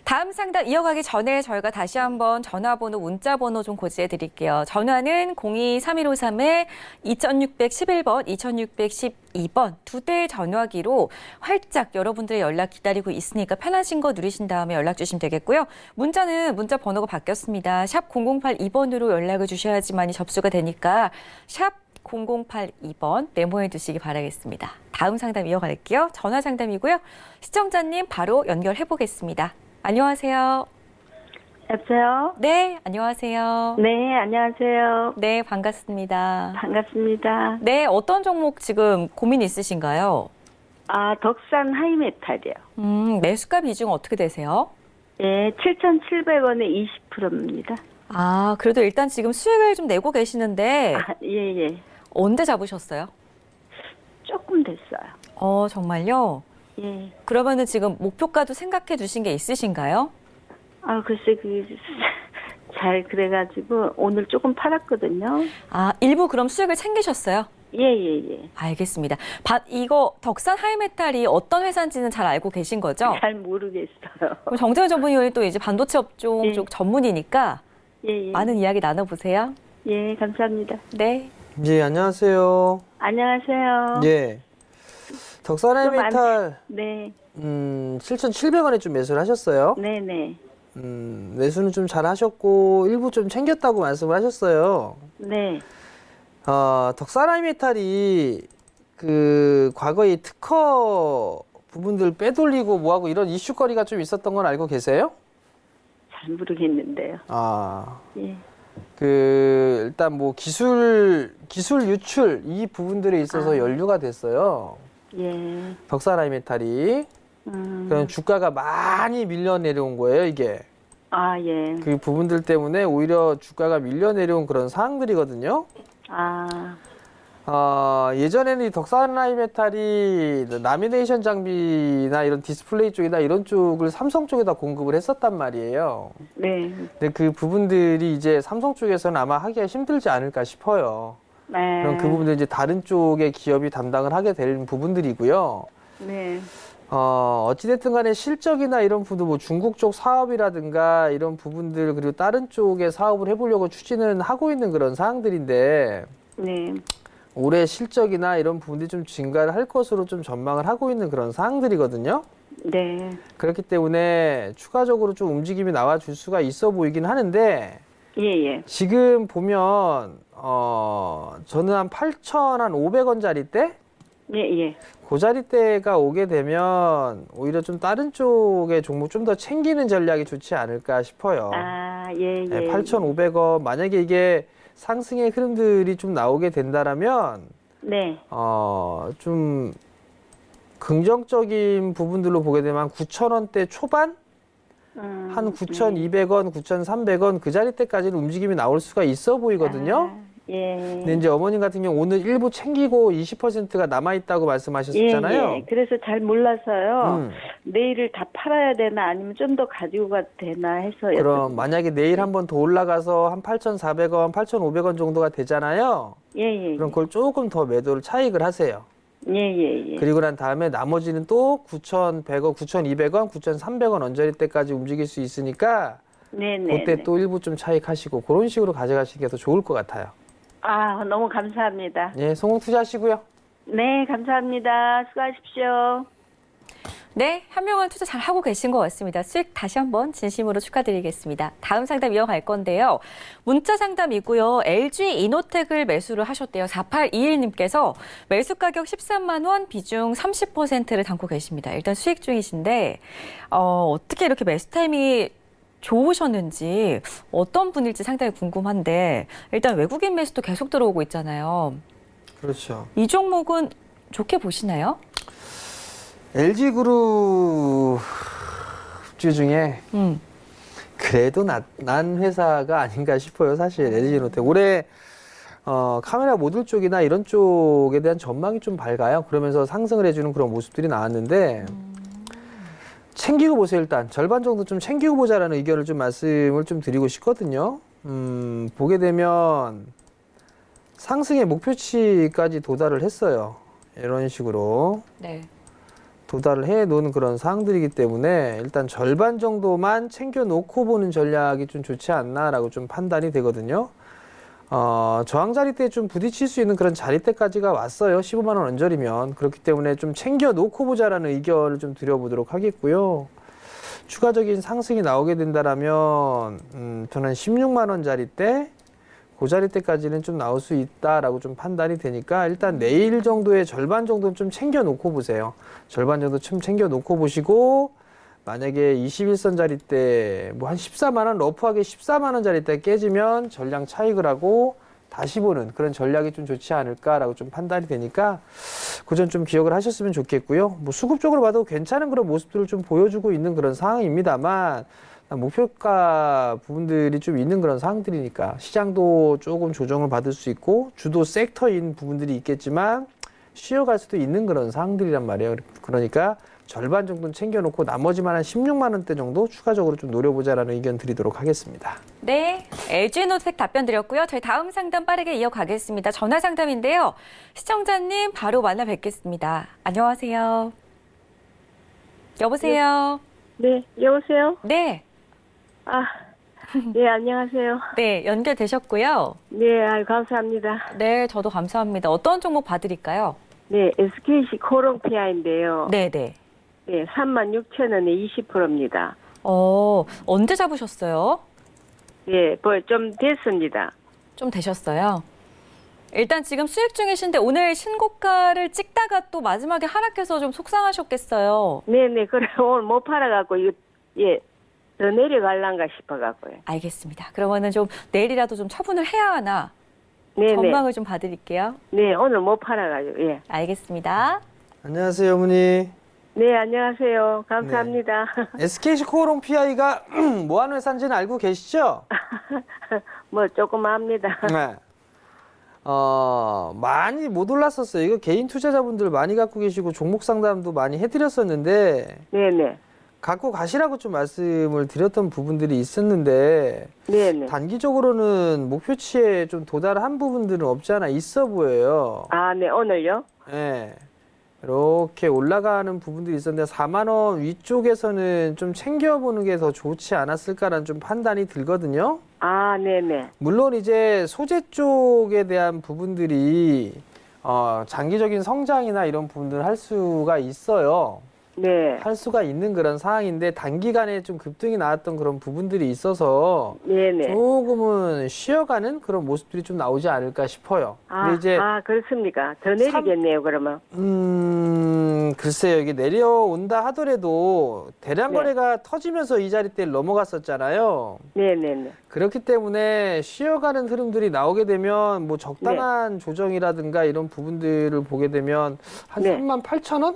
Speaker 2: 다음 상담 이어가기 전에 저희가 다시 한번 전화번호, 문자번호 좀 고지해 드릴게요. 전화는 02-3153-2611번, 2612번 두 대의 전화기로 활짝 여러분들의 연락 기다리고 있으니까 편하신 거 누르신 다음에 연락 주시면 되겠고요. 문자는 문자 번호가 바뀌었습니다. 샵 0082번으로 연락을 주셔야지만이 접수가 되니까 샵 0082번 메모해 두시기 바라겠습니다. 다음 상담 이어갈게요. 전화 상담이고요. 시청자님 바로 연결해 보겠습니다. 안녕하세요.
Speaker 5: 여보세요?
Speaker 2: 네, 안녕하세요.
Speaker 5: 네, 안녕하세요.
Speaker 2: 네, 반갑습니다.
Speaker 5: 반갑습니다.
Speaker 2: 네, 어떤 종목 지금 고민 있으신가요?
Speaker 5: 아, 덕산 하이메탈이요.
Speaker 2: 매수가 비중 어떻게 되세요?
Speaker 5: 예, 7,700원에 20%입니다.
Speaker 2: 아, 그래도 일단 지금 수익을 좀 내고 계시는데
Speaker 5: 아, 예, 예.
Speaker 2: 언제 잡으셨어요?
Speaker 5: 조금 됐어요.
Speaker 2: 정말요?
Speaker 5: 예.
Speaker 2: 그러면은 지금 목표가도 생각해 두신 게 있으신가요?
Speaker 5: 아, 글쎄, 잘 그래가지고 오늘 조금 팔았거든요.
Speaker 2: 아, 일부 그럼 수익을 챙기셨어요?
Speaker 5: 예, 예, 예.
Speaker 2: 알겠습니다. 이거 덕산 하이메탈이 어떤 회사인지는 잘 알고 계신 거죠?
Speaker 5: 잘 모르겠어요.
Speaker 2: 그럼 정재현 전문위원이 또 이제 반도체 업종
Speaker 5: 예.
Speaker 2: 쪽 전문이니까
Speaker 5: 예, 예.
Speaker 2: 많은 이야기 나눠보세요.
Speaker 5: 예, 감사합니다.
Speaker 2: 네.
Speaker 3: 예, 안녕하세요.
Speaker 5: 안녕하세요.
Speaker 3: 예. 덕산 하이메탈
Speaker 5: 네,
Speaker 3: 7,700원에 좀 매수를 하셨어요.
Speaker 5: 네, 네.
Speaker 3: 매수는 좀 잘 하셨고 일부 좀 챙겼다고 말씀을 하셨어요.
Speaker 5: 네.
Speaker 3: 덕산 하이메탈이 그 과거에 특허 부분들 빼돌리고 뭐하고 이런 이슈거리가 좀 있었던 건 알고 계세요?
Speaker 5: 잘 모르겠는데요. 예.
Speaker 3: 일단 뭐 기술 유출 이 부분들에 있어서 연루가 됐어요.
Speaker 5: 예.
Speaker 3: 덕산 하이메탈이. 그럼 주가가 많이 밀려 내려온 거예요, 이게.
Speaker 5: 아, 예.
Speaker 3: 그 부분들 때문에 오히려 주가가 밀려 내려온 그런 상황들이거든요. 예전에는 이 덕산 하이메탈이 라미네이션 장비나 이런 디스플레이 쪽이나 이런 쪽을 삼성 쪽에다 공급을 했었단 말이에요.
Speaker 5: 네.
Speaker 3: 근데 그 부분들이 이제 삼성 쪽에서는 아마 하기가 힘들지 않을까 싶어요.
Speaker 5: 네.
Speaker 3: 그럼 그 부분들 이제 다른 쪽의 기업이 담당을 하게 될 부분들이고요.
Speaker 5: 네.
Speaker 3: 어찌됐든 간에 실적이나 이런 부분, 뭐 중국 쪽 사업이라든가 이런 부분들, 그리고 다른 쪽의 사업을 해보려고 추진은 하고 있는 그런 사항들인데,
Speaker 5: 네.
Speaker 3: 올해 실적이나 이런 부분들이 좀 증가를 할 것으로 좀 전망을 하고 있는 그런 사항들이거든요.
Speaker 5: 네.
Speaker 3: 그렇기 때문에 추가적으로 좀 움직임이 나와줄 수가 있어 보이긴 하는데,
Speaker 5: 예, 예.
Speaker 3: 지금 보면, 저는 한 8,500원짜리 때,
Speaker 5: 예, 예.
Speaker 3: 그 자리대가 오게 되면 오히려 좀 다른 쪽의 종목 좀 더 챙기는 전략이 좋지 않을까 싶어요.
Speaker 5: 아, 예, 예.
Speaker 3: 네, 8,500원. 만약에 이게 상승의 흐름들이 좀 나오게 된다라면,
Speaker 5: 네.
Speaker 3: 좀 긍정적인 부분들로 보게 되면 한 9,000원대 초반? 한 9,200원, 9,300원 그 자리대까지는 움직임이 나올 수가 있어 보이거든요.
Speaker 5: 예.
Speaker 3: 근데 이제 어머님 같은 경우 오늘 일부 챙기고 20%가 남아있다고 말씀하셨었잖아요.
Speaker 5: 예, 예. 그래서 잘 몰라서요. 내일을 다 팔아야 되나 아니면 좀 더 가지고 가도 되나 해서.
Speaker 3: 그럼 만약에 내일 한 번 더 올라가서 한 8,400원, 8,500원 정도가 되잖아요.
Speaker 5: 예, 예.
Speaker 3: 그럼 그걸 조금 더 매도를 차익을 하세요.
Speaker 5: 예, 예, 예.
Speaker 3: 그리고 난 다음에 나머지는 또 9,100원, 9,200원, 9,300원 언저리 때까지 움직일 수 있으니까
Speaker 5: 네, 네.
Speaker 3: 그때 또 일부 좀 차익하시고 그런 식으로 가져가시는 게 더 좋을 것 같아요.
Speaker 5: 아, 너무 감사합니다.
Speaker 3: 예, 성공 투자하시고요.
Speaker 5: 네, 감사합니다. 수고하십시오.
Speaker 2: 네, 현명한 투자 잘 하고 계신 것 같습니다. 수익 다시 한번 진심으로 축하드리겠습니다. 다음 상담 이어갈 건데요. 문자 상담이고요. LG 이노텍을 매수를 하셨대요. 4821님께서 매수 가격 13만 원, 비중 30%를 담고 계십니다. 일단 수익 중이신데 어떻게 이렇게 매수 타이밍이 좋으셨는지 어떤 분일지 상당히 궁금한데 일단 외국인 매수도 계속 들어오고 있잖아요.
Speaker 3: 그렇죠.
Speaker 2: 이 종목은 좋게 보시나요?
Speaker 3: LG그룹주 중에 그래도 난 회사가 아닌가 싶어요. 사실 LG노텍 올해 카메라 모듈 쪽이나 이런 쪽에 대한 전망이 좀 밝아요. 그러면서 상승을 해주는 그런 모습들이 나왔는데 챙기고 보세요. 일단 절반 정도 좀 챙기고 보자라는 의견을 좀 말씀을 좀 드리고 싶거든요. 보게 되면 상승의 목표치까지 도달을 했어요. 이런 식으로.
Speaker 2: 네.
Speaker 3: 도달을 해 놓은 그런 사항들이기 때문에 일단 절반 정도만 챙겨 놓고 보는 전략이 좀 좋지 않나라고 좀 판단이 되거든요. 저항 자리대에 좀 부딪힐 수 있는 그런 자리대까지가 왔어요. 15만 원 언저리면. 그렇기 때문에 좀 챙겨 놓고 보자라는 의견을 좀 드려보도록 하겠고요. 추가적인 상승이 나오게 된다라면 저는 16만 원 자리대, 그 자리대까지는 좀 나올 수 있다라고 좀 판단이 되니까 일단 내일 정도의 절반 정도는 좀 챙겨 놓고 보세요. 절반 정도 좀 챙겨 놓고 보시고 만약에 21선 자리대 뭐 한 14만 원, 러프하게 14만 원 자리대 깨지면 전량 차익을 하고 다시 보는 그런 전략이 좀 좋지 않을까라고 좀 판단이 되니까 그 점 좀 기억을 하셨으면 좋겠고요. 뭐 수급적으로 봐도 괜찮은 그런 모습들을 좀 보여주고 있는 그런 상황입니다만 목표가 부분들이 좀 있는 그런 상황들이니까 시장도 조금 조정을 받을 수 있고 주도 섹터인 부분들이 있겠지만 쉬어갈 수도 있는 그런 상황들이란 말이에요. 그러니까 절반 정도는 챙겨놓고 나머지만 한 16만 원대 정도 추가적으로 좀 노려보자라는 의견 드리도록 하겠습니다.
Speaker 2: 네, LG노텍 답변 드렸고요. 저희 다음 상담 빠르게 이어가겠습니다. 전화 상담인데요. 시청자님 바로 만나 뵙겠습니다. 안녕하세요. 여보세요.
Speaker 6: 네, 여보세요?
Speaker 2: 네,
Speaker 6: 네, 안녕하세요.
Speaker 2: 네, 연결되셨고요.
Speaker 6: 네, 감사합니다.
Speaker 2: 네, 저도 감사합니다. 어떤 종목 봐드릴까요?
Speaker 6: 네, SKC 코롱피아인데요.
Speaker 2: 네, 네.
Speaker 6: 네, 36,000원에 20%입니다.
Speaker 2: 언제 잡으셨어요?
Speaker 6: 네, 좀 됐습니다.
Speaker 2: 좀 되셨어요? 일단 지금 수익 중이신데 오늘 신고가를 찍다가 또 마지막에 하락해서 좀 속상하셨겠어요.
Speaker 6: 네네, 그래, 오늘 못 팔아갖고, 이거, 예, 더 내려갈란가 싶어갖고요.
Speaker 2: 알겠습니다. 그러면은 좀 내일이라도 좀 처분을 해야 하나
Speaker 6: 네네.
Speaker 2: 전망을 좀 봐드릴게요.
Speaker 6: 네, 오늘 못 팔아가지고, 예.
Speaker 2: 알겠습니다.
Speaker 3: 안녕하세요, 어머니.
Speaker 6: 네, 안녕하세요. 감사합니다.
Speaker 3: SKC 코오롱 PI가 뭐 하는 회사인지는 알고 계시죠?
Speaker 6: 뭐, 조금 합니다.
Speaker 3: 네. 많이 못 올랐었어요. 이거 개인 투자자분들 많이 갖고 계시고 종목 상담도 많이 해드렸었는데
Speaker 6: 네네.
Speaker 3: 갖고 가시라고 좀 말씀을 드렸던 부분들이 있었는데
Speaker 6: 네네.
Speaker 3: 단기적으로는 목표치에 좀 도달한 부분들은 없지 않아 있어 보여요.
Speaker 6: 아, 네, 오늘요?
Speaker 3: 네. 이렇게 올라가는 부분들이 있었는데 4만 원 위쪽에서는 좀 챙겨보는 게 더 좋지 않았을까라는 좀 판단이 들거든요.
Speaker 6: 아, 네네.
Speaker 3: 물론 이제 소재 쪽에 대한 부분들이 장기적인 성장이나 이런 부분들을 할 수가 있어요.
Speaker 6: 네.
Speaker 3: 할 수가 있는 그런 상황인데 단기간에 좀 급등이 나왔던 그런 부분들이 있어서
Speaker 6: 네네.
Speaker 3: 조금은 쉬어가는 그런 모습들이 좀 나오지 않을까 싶어요. 근데 이제
Speaker 6: 그렇습니까? 더 내리겠네요, 그러면.
Speaker 3: 글쎄요. 이게 내려온다 하더라도 대량
Speaker 6: 네.
Speaker 3: 거래가 터지면서 이 자리대를 넘어갔었잖아요.
Speaker 6: 네네네.
Speaker 3: 그렇기 때문에 쉬어가는 흐름들이 나오게 되면 뭐 적당한 조정이라든가 이런 부분들을 보게 되면 한
Speaker 6: 네.
Speaker 3: 38,000원?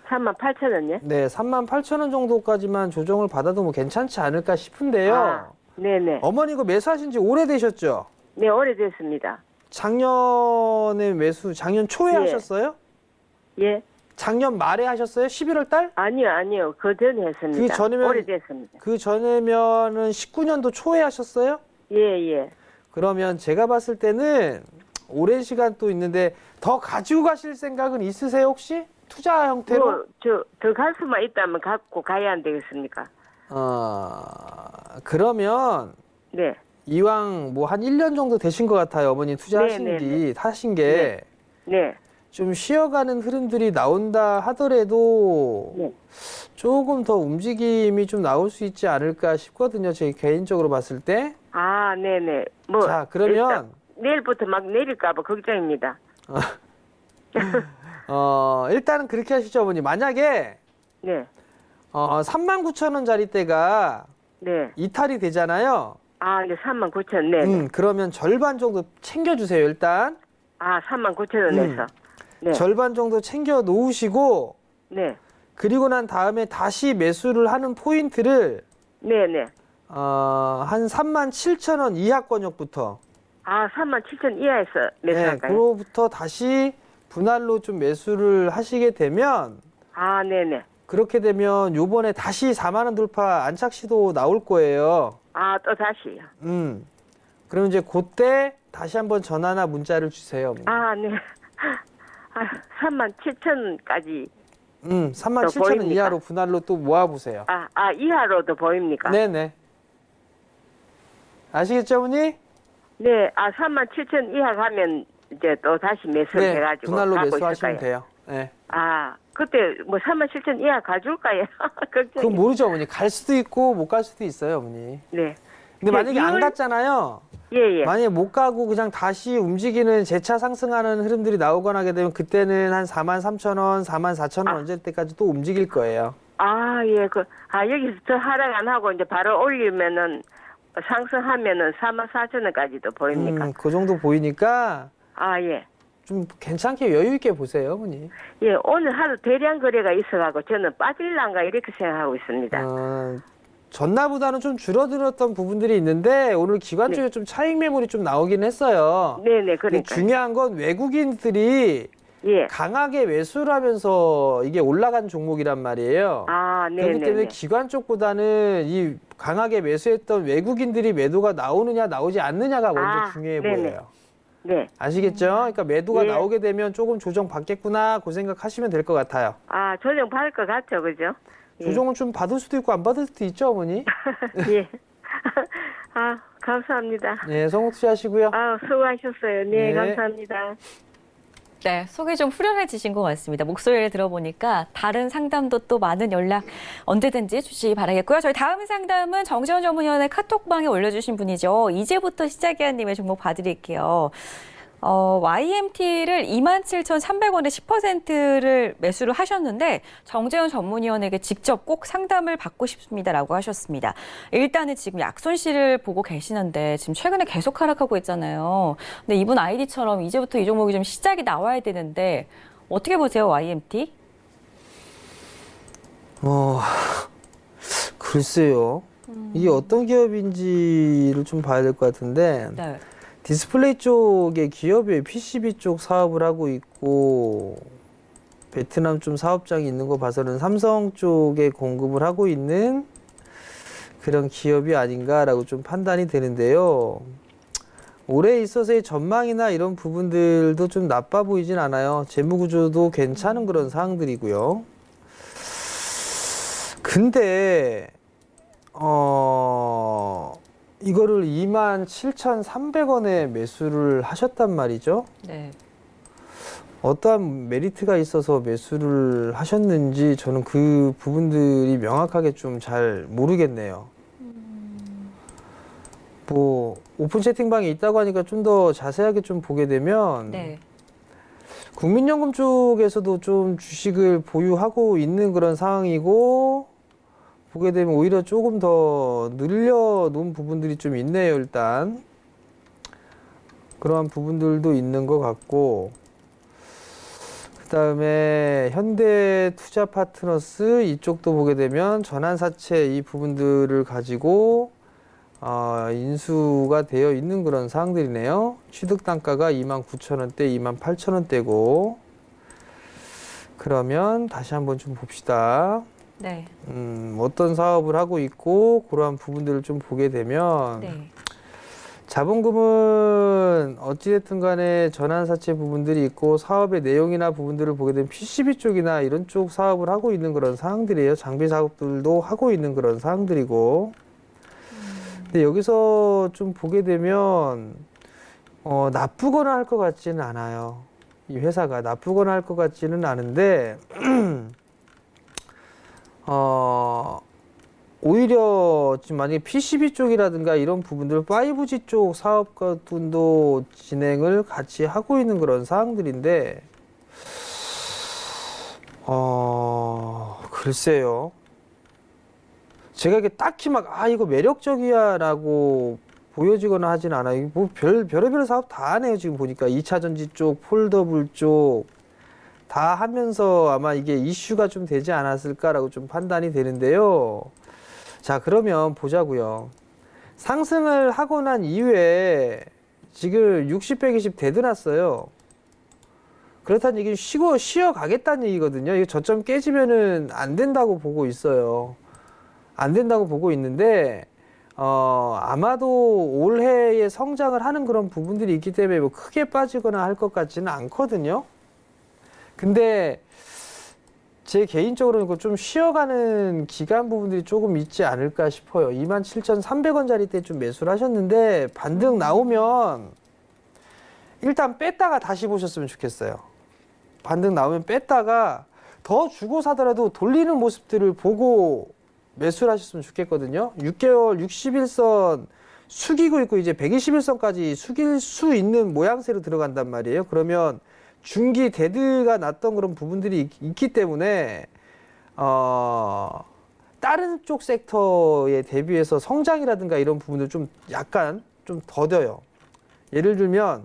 Speaker 6: 38,000원요?
Speaker 3: 네, 38,000원 정도까지만 조정을 받아도 뭐 괜찮지 않을까 싶은데요.
Speaker 6: 네네.
Speaker 3: 어머니 이거 매수하신 지 오래되셨죠?
Speaker 6: 네, 오래됐습니다.
Speaker 3: 작년에 작년 초에
Speaker 6: 예. 하셨어요?
Speaker 3: 하셨어요?
Speaker 6: 예?
Speaker 3: 작년 말에 하셨어요? 11월 달?
Speaker 6: 아니요. 그 전에 했습니다.
Speaker 3: 그 전이면-
Speaker 6: 오래됐습니다.
Speaker 3: 그 전에면은 19년도 초에 하셨어요?
Speaker 6: 예.
Speaker 3: 그러면 제가 봤을 때는 오랜 시간 또 있는데 더 가지고 가실 생각은 있으세요 혹시? 투자 형태로?
Speaker 6: 더 갈 수만 있다면 갖고 가야 안 되겠습니까?
Speaker 3: 그러면
Speaker 6: 네.
Speaker 3: 이왕 뭐 한 1년 정도 되신 것 같아요. 어머니 투자하신 하신 게
Speaker 6: 네.
Speaker 3: 좀 쉬어가는 흐름들이 나온다 하더라도
Speaker 6: 네.
Speaker 3: 조금 더 움직임이 좀 나올 수 있지 않을까 싶거든요. 제 개인적으로 봤을 때.
Speaker 6: 아, 네네. 뭐.
Speaker 3: 자, 그러면
Speaker 6: 일단 내일부터 막 내릴까봐 걱정입니다.
Speaker 3: 일단은 그렇게 하시죠, 어머니. 만약에
Speaker 6: 네.
Speaker 3: 39,000원짜리대가
Speaker 6: 네.
Speaker 3: 이탈이 되잖아요.
Speaker 6: 아, 이제 39,000원. 네.
Speaker 3: 그러면 절반 정도 챙겨주세요, 일단.
Speaker 6: 아, 39,000원에서. 네.
Speaker 3: 절반 정도 챙겨 놓으시고,
Speaker 6: 네.
Speaker 3: 그리고 난 다음에 다시 매수를 하는 포인트를,
Speaker 6: 네네.
Speaker 3: 한 37,000원 이하권역부터,
Speaker 6: 아, 37,000원 이하에서 매수할까요?
Speaker 3: 그로부터 다시 분할로 좀 매수를 하시게 되면,
Speaker 6: 아, 네네.
Speaker 3: 그렇게 되면 요번에 다시 4만원 돌파 안착 시도 나올 거예요.
Speaker 6: 아, 또 다시요.
Speaker 3: 그럼 이제 그때 다시 한번 전화나 문자를 주세요.
Speaker 6: 아, 네. 아, 37,000원까지
Speaker 3: 37,000원
Speaker 6: 보입니까?
Speaker 3: 이하로 분할로 또 모아보세요.
Speaker 6: 이하로도 보입니까?
Speaker 3: 네네. 아시겠죠, 어머니?
Speaker 6: 네, 37,000 이하 가면 이제 또 다시 매수를
Speaker 3: 네,
Speaker 6: 해가지고
Speaker 3: 분할로
Speaker 6: 가고
Speaker 3: 매수하시면
Speaker 6: 있을까요?
Speaker 3: 돼요. 네.
Speaker 6: 그때 뭐 37,000 이하 가줄까요?
Speaker 3: 그건
Speaker 6: 걱정이.
Speaker 3: 모르죠, 어머니. 갈 수도 있고 못 갈 수도 있어요, 어머니.
Speaker 6: 네.
Speaker 3: 근데 만약에 안
Speaker 6: 이월-
Speaker 3: 갔잖아요.
Speaker 6: 예.
Speaker 3: 만약에 못 가고 그냥 다시 움직이는 재차 상승하는 흐름들이 나오거나 하게 되면 그때는 한 43,000원, 44,000원 언제 때까지 또 움직일 거예요.
Speaker 6: 예. 여기서 더 하락 안 하고 이제 바로 올리면은 상승하면은 44,000원까지도 보입니까?
Speaker 3: 그 정도 보이니까
Speaker 6: 예.
Speaker 3: 좀 괜찮게 여유 있게 보세요, 어머니.
Speaker 6: 예, 오늘 하루 대량 거래가 있어가지고 저는 빠질란가 이렇게 생각하고 있습니다.
Speaker 3: 전날보다는 좀 줄어들었던 부분들이 있는데 오늘 기관 쪽에 좀 차익 매물이 좀 나오긴 했어요.
Speaker 6: 네네,
Speaker 3: 근데
Speaker 6: 그러니까.
Speaker 3: 중요한 건 외국인들이
Speaker 6: 예.
Speaker 3: 강하게 매수를 하면서 이게 올라간 종목이란 말이에요. 그렇기 때문에
Speaker 6: 네네.
Speaker 3: 기관 쪽보다는 이 강하게 매수했던 외국인들이 매도가 나오느냐 나오지 않느냐가 먼저 중요해
Speaker 6: 네네.
Speaker 3: 보여요.
Speaker 6: 네.
Speaker 3: 아시겠죠? 그러니까 매도가
Speaker 6: 예.
Speaker 3: 나오게 되면 조금 조정 받겠구나 그 생각하시면 될 것 같아요.
Speaker 6: 조정 받을 것 같죠, 그죠? 예.
Speaker 3: 조정은 좀 받을 수도 있고 안 받을 수도 있죠, 어머니?
Speaker 6: 예. 감사합니다.
Speaker 3: 네, 성호 투자하시고요.
Speaker 6: 수고하셨어요. 네,
Speaker 3: 네.
Speaker 6: 감사합니다.
Speaker 2: 네, 속이 좀 후련해지신 것 같습니다. 목소리를 들어보니까 다른 상담도 또 많은 연락 언제든지 주시기 바라겠고요. 저희 다음 상담은 정재원 전문위원의 카톡방에 올려주신 분이죠. 이제부터 시작이야 님의 종목 봐드릴게요. YMT를 27,300원에 10%를 매수를 하셨는데 정재원 전문위원에게 직접 꼭 상담을 받고 싶습니다라고 하셨습니다. 일단은 지금 약손실을 보고 계시는데 지금 최근에 계속 하락하고 있잖아요. 근데 이분 아이디처럼 이제부터 이 종목이 좀 시작이 나와야 되는데 어떻게 보세요, YMT?
Speaker 3: 글쎄요. 이게 어떤 기업인지를 좀 봐야 될 것 같은데
Speaker 2: 네.
Speaker 3: 디스플레이 쪽의 기업이 PCB 쪽 사업을 하고 있고 베트남 좀 사업장이 있는 거 봐서는 삼성 쪽에 공급을 하고 있는 그런 기업이 아닌가라고 좀 판단이 되는데요. 올해 있어서의 전망이나 이런 부분들도 좀 나빠 보이진 않아요. 재무구조도 괜찮은 그런 사항들이고요. 근데 이거를 27,300원에 매수를 하셨단 말이죠.
Speaker 2: 네.
Speaker 3: 어떠한 메리트가 있어서 매수를 하셨는지 저는 그 부분들이 명확하게 좀 잘 모르겠네요. 뭐 오픈 채팅방에 있다고 하니까 좀 더 자세하게 좀 보게 되면
Speaker 2: 네.
Speaker 3: 국민연금 쪽에서도 좀 주식을 보유하고 있는 그런 상황이고 보게 되면 오히려 조금 더 늘려놓은 부분들이 좀 있네요. 일단 그러한 부분들도 있는 것 같고 그 다음에 현대투자파트너스 이쪽도 보게 되면 전환사채 이 부분들을 가지고 인수가 되어 있는 그런 사항들이네요. 취득단가가 29,000원대, 28,000원대고 그러면 다시 한번 좀 봅시다.
Speaker 2: 네.
Speaker 3: 어떤 사업을 하고 있고 그러한 부분들을 좀 보게 되면
Speaker 2: 네.
Speaker 3: 자본금은 어찌됐든 간에 전환사채 부분들이 있고 사업의 내용이나 부분들을 보게 되면 PCB 쪽이나 이런 쪽 사업을 하고 있는 그런 사항들이에요. 장비 작업들도 하고 있는 그런 사항들이고 근데 여기서 좀 보게 되면 나쁘거나 할 것 같지는 않아요. 이 회사가 나쁘거나 할 것 같지는 않은데 오히려 지금 만약에 PCB 쪽이라든가 이런 부분들 5G 쪽 사업 같은도 진행을 같이 하고 있는 그런 사항들인데 글쎄요. 제가 이게 딱히 막 이거 매력적이야 라고 보여지거나 하진 않아요. 뭐 별의별 사업 다 하네요. 지금 보니까 2차 전지 쪽, 폴더블 쪽 다 하면서 아마 이게 이슈가 좀 되지 않았을까라고 좀 판단이 되는데요. 자, 그러면 보자고요. 상승을 하고 난 이후에 지금 60, 120 되드났어요. 그렇다는 얘기는 쉬어 가겠다는 얘기거든요. 이거 저점 깨지면은 안 된다고 보고 있어요. 안 된다고 보고 있는데, 아마도 올해에 성장을 하는 그런 부분들이 있기 때문에 뭐 크게 빠지거나 할 것 같지는 않거든요. 근데 제 개인적으로는 좀 쉬어가는 기간 부분들이 조금 있지 않을까 싶어요. 27,300원짜리 때 좀 매수를 하셨는데 반등 나오면 일단 뺐다가 다시 보셨으면 좋겠어요. 반등 나오면 뺐다가 더 주고 사더라도 돌리는 모습들을 보고 매수를 하셨으면 좋겠거든요. 6개월 60일선 숙이고 있고 이제 120일선까지 숙일 수 있는 모양새로 들어간단 말이에요. 그러면 중기 데드가 났던 그런 부분들이 있기 때문에 다른 쪽 섹터에 대비해서 성장이라든가 이런 부분들 좀 약간 좀 더뎌요. 예를 들면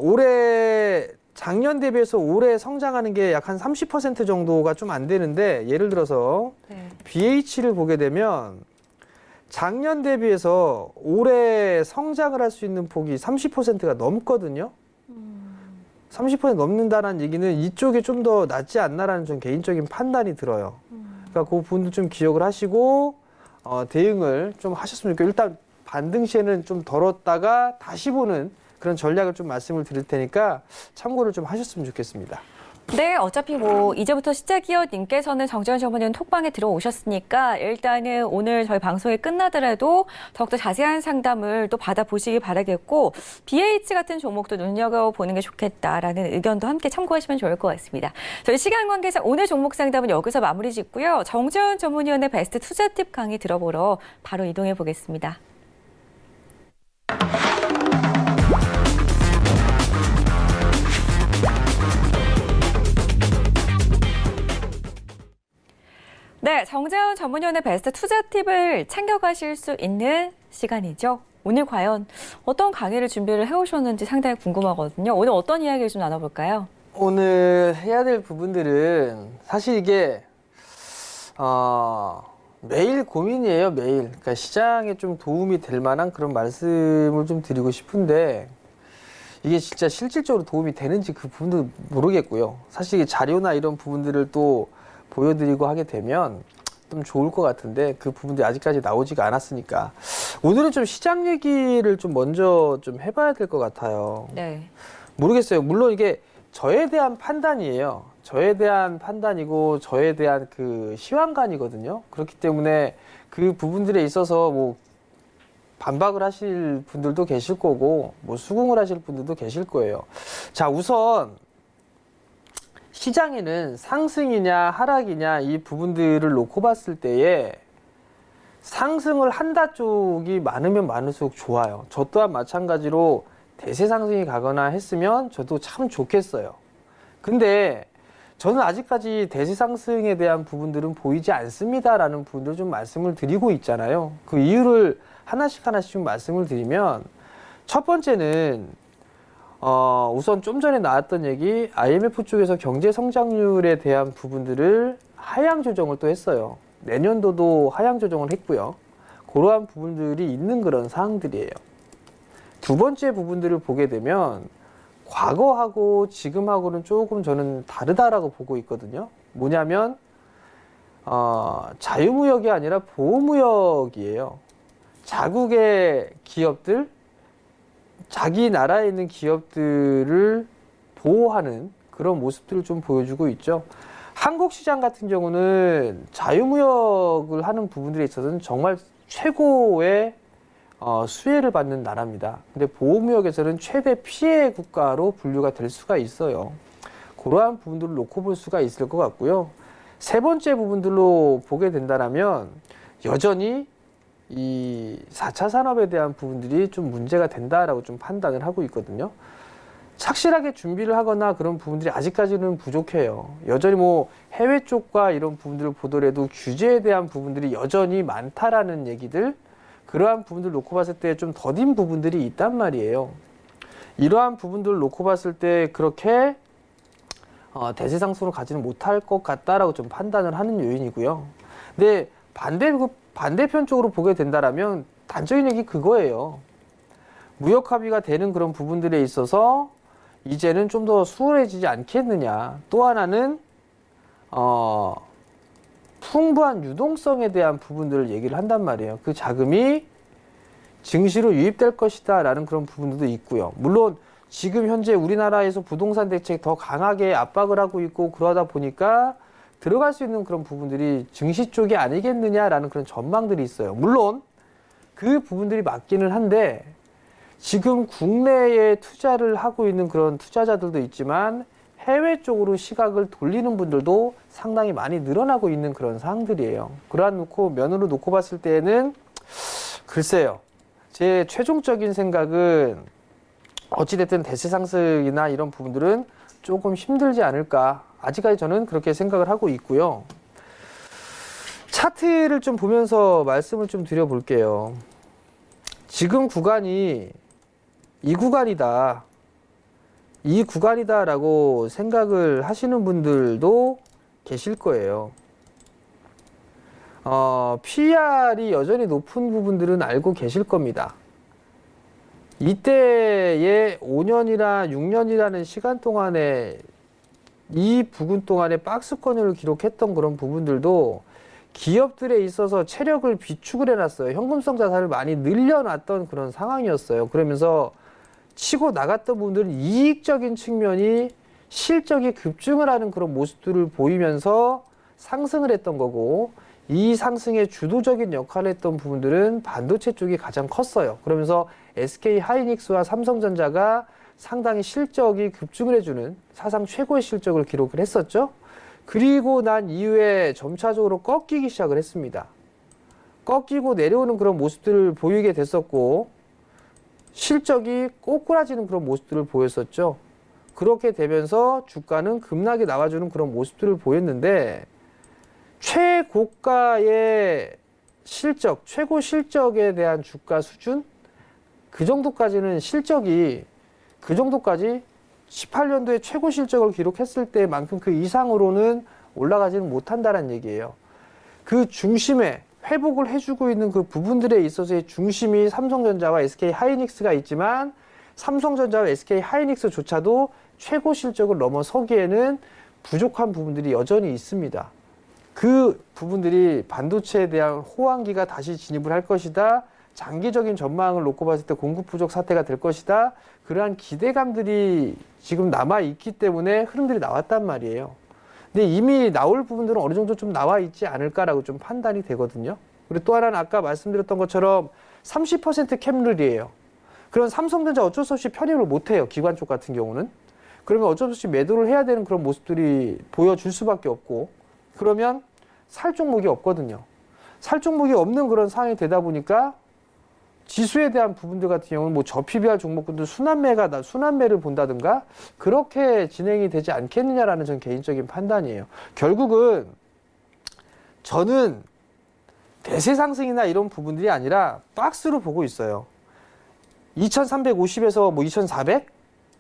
Speaker 3: 올해 작년 대비해서 올해 성장하는 게 약 한 30% 정도가 좀 안 되는데 예를 들어서
Speaker 2: 네.
Speaker 3: BH를 보게 되면 작년 대비해서 올해 성장을 할 수 있는 폭이 30%가 넘거든요. 30% 넘는다는 얘기는 이쪽이 좀 더 낫지 않나라는 좀 개인적인 판단이 들어요. 그러니까 그 부분도 좀 기억을 하시고 대응을 좀 하셨으면 좋겠고 일단 반등 시에는 좀 덜었다가 다시 보는 그런 전략을 좀 말씀을 드릴 테니까 참고를 좀 하셨으면 좋겠습니다.
Speaker 2: 네, 어차피 뭐 이제부터 시작이요 님께서는 정재현 전문위원 톡방에 들어오셨으니까 일단은 오늘 저희 방송이 끝나더라도 더욱더 자세한 상담을 또 받아보시기 바라겠고 BH 같은 종목도 눈여겨보는 게 좋겠다라는 의견도 함께 참고하시면 좋을 것 같습니다. 저희 시간 관계상 오늘 종목 상담은 여기서 마무리 짓고요. 정재현 전문위원의 베스트 투자 팁 강의 들어보러 바로 이동해 보겠습니다. 네, 정재현 전문위원의 베스트 투자 팁을 챙겨가실 수 있는 시간이죠. 오늘 과연 어떤 강의를 준비를 해오셨는지 상당히 궁금하거든요. 오늘 어떤 이야기를 좀 나눠볼까요?
Speaker 3: 오늘 해야 될 부분들은 사실 이게 매일 고민이에요. 매일. 그러니까 시장에 좀 도움이 될 만한 그런 말씀을 좀 드리고 싶은데 이게 진짜 실질적으로 도움이 되는지 그 부분도 모르겠고요. 사실 자료나 이런 부분들을 또 보여드리고 하게 되면 좀 좋을 것 같은데 그 부분들이 아직까지 나오지가 않았으니까 오늘은 좀 시장 얘기를 좀 먼저 좀 해봐야 될 것 같아요.
Speaker 2: 네.
Speaker 3: 모르겠어요. 물론 이게 저에 대한 판단이에요. 저에 대한 판단이고 저에 대한 그 시황관이거든요. 그렇기 때문에 그 부분들에 있어서 뭐 반박을 하실 분들도 계실 거고 뭐 수긍을 하실 분들도 계실 거예요. 자, 우선 시장에는 상승이냐 하락이냐 이 부분들을 놓고 봤을 때에 상승을 한다 쪽이 많으면 많을수록 좋아요. 저 또한 마찬가지로 대세 상승이 가거나 했으면 저도 참 좋겠어요. 근데 저는 아직까지 대세 상승에 대한 부분들은 보이지 않습니다라는 부분들을 좀 말씀을 드리고 있잖아요. 그 이유를 하나씩 좀 말씀을 드리면 첫 번째는 우선 좀 전에 나왔던 얘기 IMF 쪽에서 경제 성장률에 대한 부분들을 하향 조정을 또 했어요. 내년도도 하향 조정을 했고요. 그러한 부분들이 있는 그런 사항들이에요. 두 번째 부분들을 보게 되면 과거하고 지금하고는 조금 저는 다르다라고 보고 있거든요. 뭐냐면 자유무역이 아니라 보호무역이에요. 자국의 기업들, 자기 나라에 있는 기업들을 보호하는 그런 모습들을 좀 보여주고 있죠. 한국 시장 같은 경우는 자유무역을 하는 부분들에 있어서는 정말 최고의 수혜를 받는 나라입니다. 근데 보호무역에서는 최대 피해 국가로 분류가 될 수가 있어요. 그러한 부분들을 놓고 볼 수가 있을 것 같고요. 세 번째 부분들로 보게 된다면 여전히 이 4차 산업에 대한 부분들이 좀 문제가 된다라고 좀 판단을 하고 있거든요. 착실하게 준비를 하거나 그런 부분들이 아직까지는 부족해요. 여전히 뭐 해외 쪽과 이런 부분들을 보더라도 규제에 대한 부분들이 여전히 많다라는 얘기들, 그러한 부분들을 놓고 봤을 때 좀 더딘 부분들이 있단 말이에요. 이러한 부분들을 놓고 봤을 때 그렇게 대세 상승을 가지는 못할 것 같다라고 좀 판단을 하는 요인이고요. 근데 반대편 쪽으로 보게 된다라면 단적인 얘기 그거예요. 무역 합의가 되는 그런 부분들에 있어서 이제는 좀 더 수월해지지 않겠느냐. 또 하나는 풍부한 유동성에 대한 부분들을 얘기를 한단 말이에요. 그 자금이 증시로 유입될 것이다 라는 그런 부분들도 있고요. 물론 지금 현재 우리나라에서 부동산 대책 더 강하게 압박을 하고 있고 그러다 보니까 들어갈 수 있는 그런 부분들이 증시 쪽이 아니겠느냐라는 그런 전망들이 있어요. 물론 그 부분들이 맞기는 한데 지금 국내에 투자를 하고 있는 그런 투자자들도 있지만 해외 쪽으로 시각을 돌리는 분들도 상당히 많이 늘어나고 있는 그런 상황들이에요. 그러한 면으로 놓고 봤을 때에는 글쎄요. 제 최종적인 생각은 어찌됐든 대세 상승이나 이런 부분들은 조금 힘들지 않을까. 아직까지 저는 그렇게 생각을 하고 있고요. 차트를 좀 보면서 말씀을 좀 드려볼게요. 지금 구간이 이 구간이다라고 생각을 하시는 분들도 계실 거예요. PER이 여전히 높은 부분들은 알고 계실 겁니다. 이때의 5년이나 6년이라는 시간 동안에 이 부분 동안에 박스권을 기록했던 그런 부분들도 기업들에 있어서 체력을 비축을 해놨어요. 현금성 자산을 많이 늘려놨던 그런 상황이었어요. 그러면서 치고 나갔던 부분들은 이익적인 측면이 실적이 급증을 하는 그런 모습들을 보이면서 상승을 했던 거고, 이 상승에 주도적인 역할을 했던 부분들은 반도체 쪽이 가장 컸어요. 그러면서 SK 하이닉스와 삼성전자가 상당히 실적이 급증을 해주는 사상 최고의 실적을 기록을 했었죠. 그리고 난 이후에 점차적으로 꺾이기 시작을 했습니다. 꺾이고 내려오는 그런 모습들을 보이게 됐었고, 실적이 꼬꾸라지는 그런 모습들을 보였었죠. 그렇게 되면서 주가는 급락이 나와주는 그런 모습들을 보였는데, 최고가의 실적, 최고 실적에 대한 주가 수준, 그 정도까지는 실적이 그 정도까지 18년도에 최고 실적을 기록했을 때만큼 그 이상으로는 올라가지는 못한다는 얘기예요. 그 중심에 회복을 해주고 있는 그 부분들에 있어서의 중심이 삼성전자와 SK 하이닉스가 있지만, 삼성전자와 SK 하이닉스조차도 최고 실적을 넘어서기에는 부족한 부분들이 여전히 있습니다. 그 부분들이 반도체에 대한 호황기가 다시 진입을 할 것이다. 장기적인 전망을 놓고 봤을 때 공급 부족 사태가 될 것이다. 그러한 기대감들이 지금 남아있기 때문에 흐름들이 나왔단 말이에요. 근데 이미 나올 부분들은 어느 정도 좀 나와 있지 않을까라고 좀 판단이 되거든요. 그리고 또 하나는 아까 말씀드렸던 것처럼 30% 캡룰이에요. 그런 삼성전자 어쩔 수 없이 편입을 못해요. 기관 쪽 같은 경우는. 그러면 어쩔 수 없이 매도를 해야 되는 그런 모습들이 보여줄 수밖에 없고, 그러면 살 종목이 없거든요. 살 종목이 없는 그런 상황이 되다 보니까 지수에 대한 부분들 같은 경우는 뭐 저PBR 종목군들 순환매를 본다든가 그렇게 진행이 되지 않겠느냐라는 전 개인적인 판단이에요. 결국은 저는 대세 상승이나 이런 부분들이 아니라 박스로 보고 있어요. 2350에서 뭐 2400?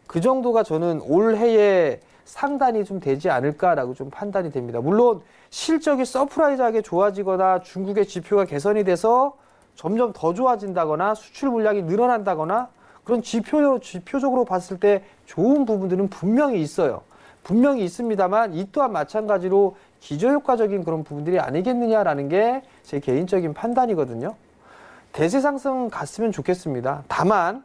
Speaker 3: 그 정도가 저는 올해에 상단이 좀 되지 않을까라고 좀 판단이 됩니다. 물론 실적이 서프라이즈하게 좋아지거나 중국의 지표가 개선이 돼서 점점 더 좋아진다거나 수출 물량이 늘어난다거나 그런 지표적으로 봤을 때 좋은 부분들은 분명히 있어요. 분명히 있습니다만 이 또한 마찬가지로 기저효과적인 그런 부분들이 아니겠느냐라는 게 제 개인적인 판단이거든요. 대세 상승 갔으면 좋겠습니다. 다만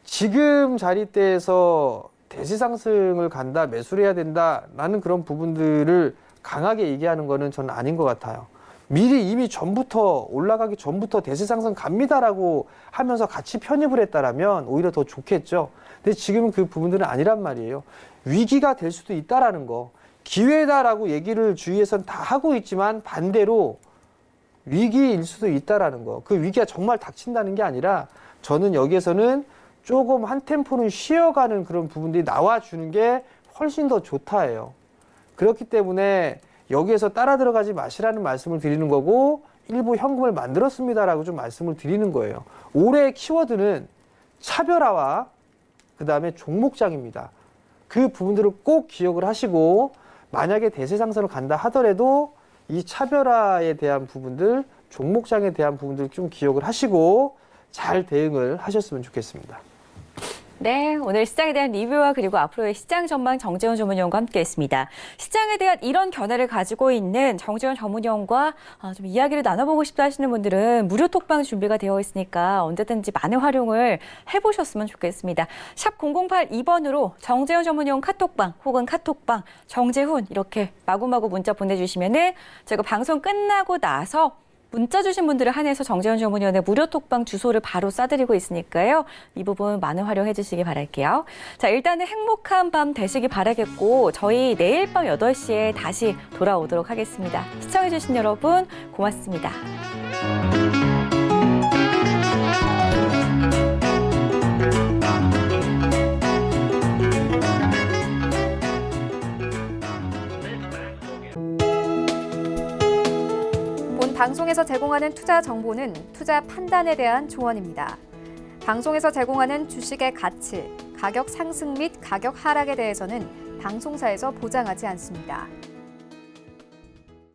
Speaker 3: 지금 자리대에서 대세 상승을 간다, 매수를 해야 된다라는 그런 부분들을 강하게 얘기하는 거는 저는 아닌 것 같아요. 미리 이미 전부터 올라가기 전부터 대세 상승 갑니다라고 하면서 같이 편입을 했다라면 오히려 더 좋겠죠. 근데 지금은 그 부분들은 아니란 말이에요. 위기가 될 수도 있다라는 거. 기회다라고 얘기를 주위에서는 다 하고 있지만 반대로 위기일 수도 있다라는 거. 그 위기가 정말 닥친다는 게 아니라 저는 여기에서는 조금 한 템포는 쉬어가는 그런 부분들이 나와주는 게 훨씬 더 좋다예요. 그렇기 때문에 여기에서 따라 들어가지 마시라는 말씀을 드리는 거고, 일부 현금을 만들었습니다라고 좀 말씀을 드리는 거예요. 올해의 키워드는 차별화와 그 다음에 종목장입니다. 그 부분들을 꼭 기억을 하시고, 만약에 대세 상승을 간다 하더라도 이 차별화에 대한 부분들, 종목장에 대한 부분들 좀 기억을 하시고 잘 대응을 하셨으면 좋겠습니다.
Speaker 2: 네, 오늘 시장에 대한 리뷰와 그리고 앞으로의 시장 전망 정재훈 전문위원과 함께했습니다. 시장에 대한 이런 견해를 가지고 있는 정재훈 전문위원과 좀 이야기를 나눠보고 싶다 하시는 분들은 무료 톡방 준비가 되어 있으니까 언제든지 많은 활용을 해보셨으면 좋겠습니다. 샵 0082번으로 정재훈 전문위원 카톡방 혹은 카톡방 정재훈 이렇게 마구마구 문자 보내주시면은 저희가 방송 끝나고 나서 문자 주신 분들을 한해서 정재훈 전문위원의 무료 톡방 주소를 바로 쏴드리고 있으니까요. 이 부분 많은 활용해 주시기 바랄게요. 자, 일단은 행복한 밤 되시기 바라겠고 저희 내일 밤 8시에 다시 돌아오도록 하겠습니다. 시청해 주신 여러분 고맙습니다.
Speaker 1: 방송에서 제공하는 투자 정보는 투자 판단에 대한 조언입니다. 방송에서 제공하는 주식의 가치, 가격 상승 및 가격 하락에 대해서는 방송사에서 보장하지 않습니다.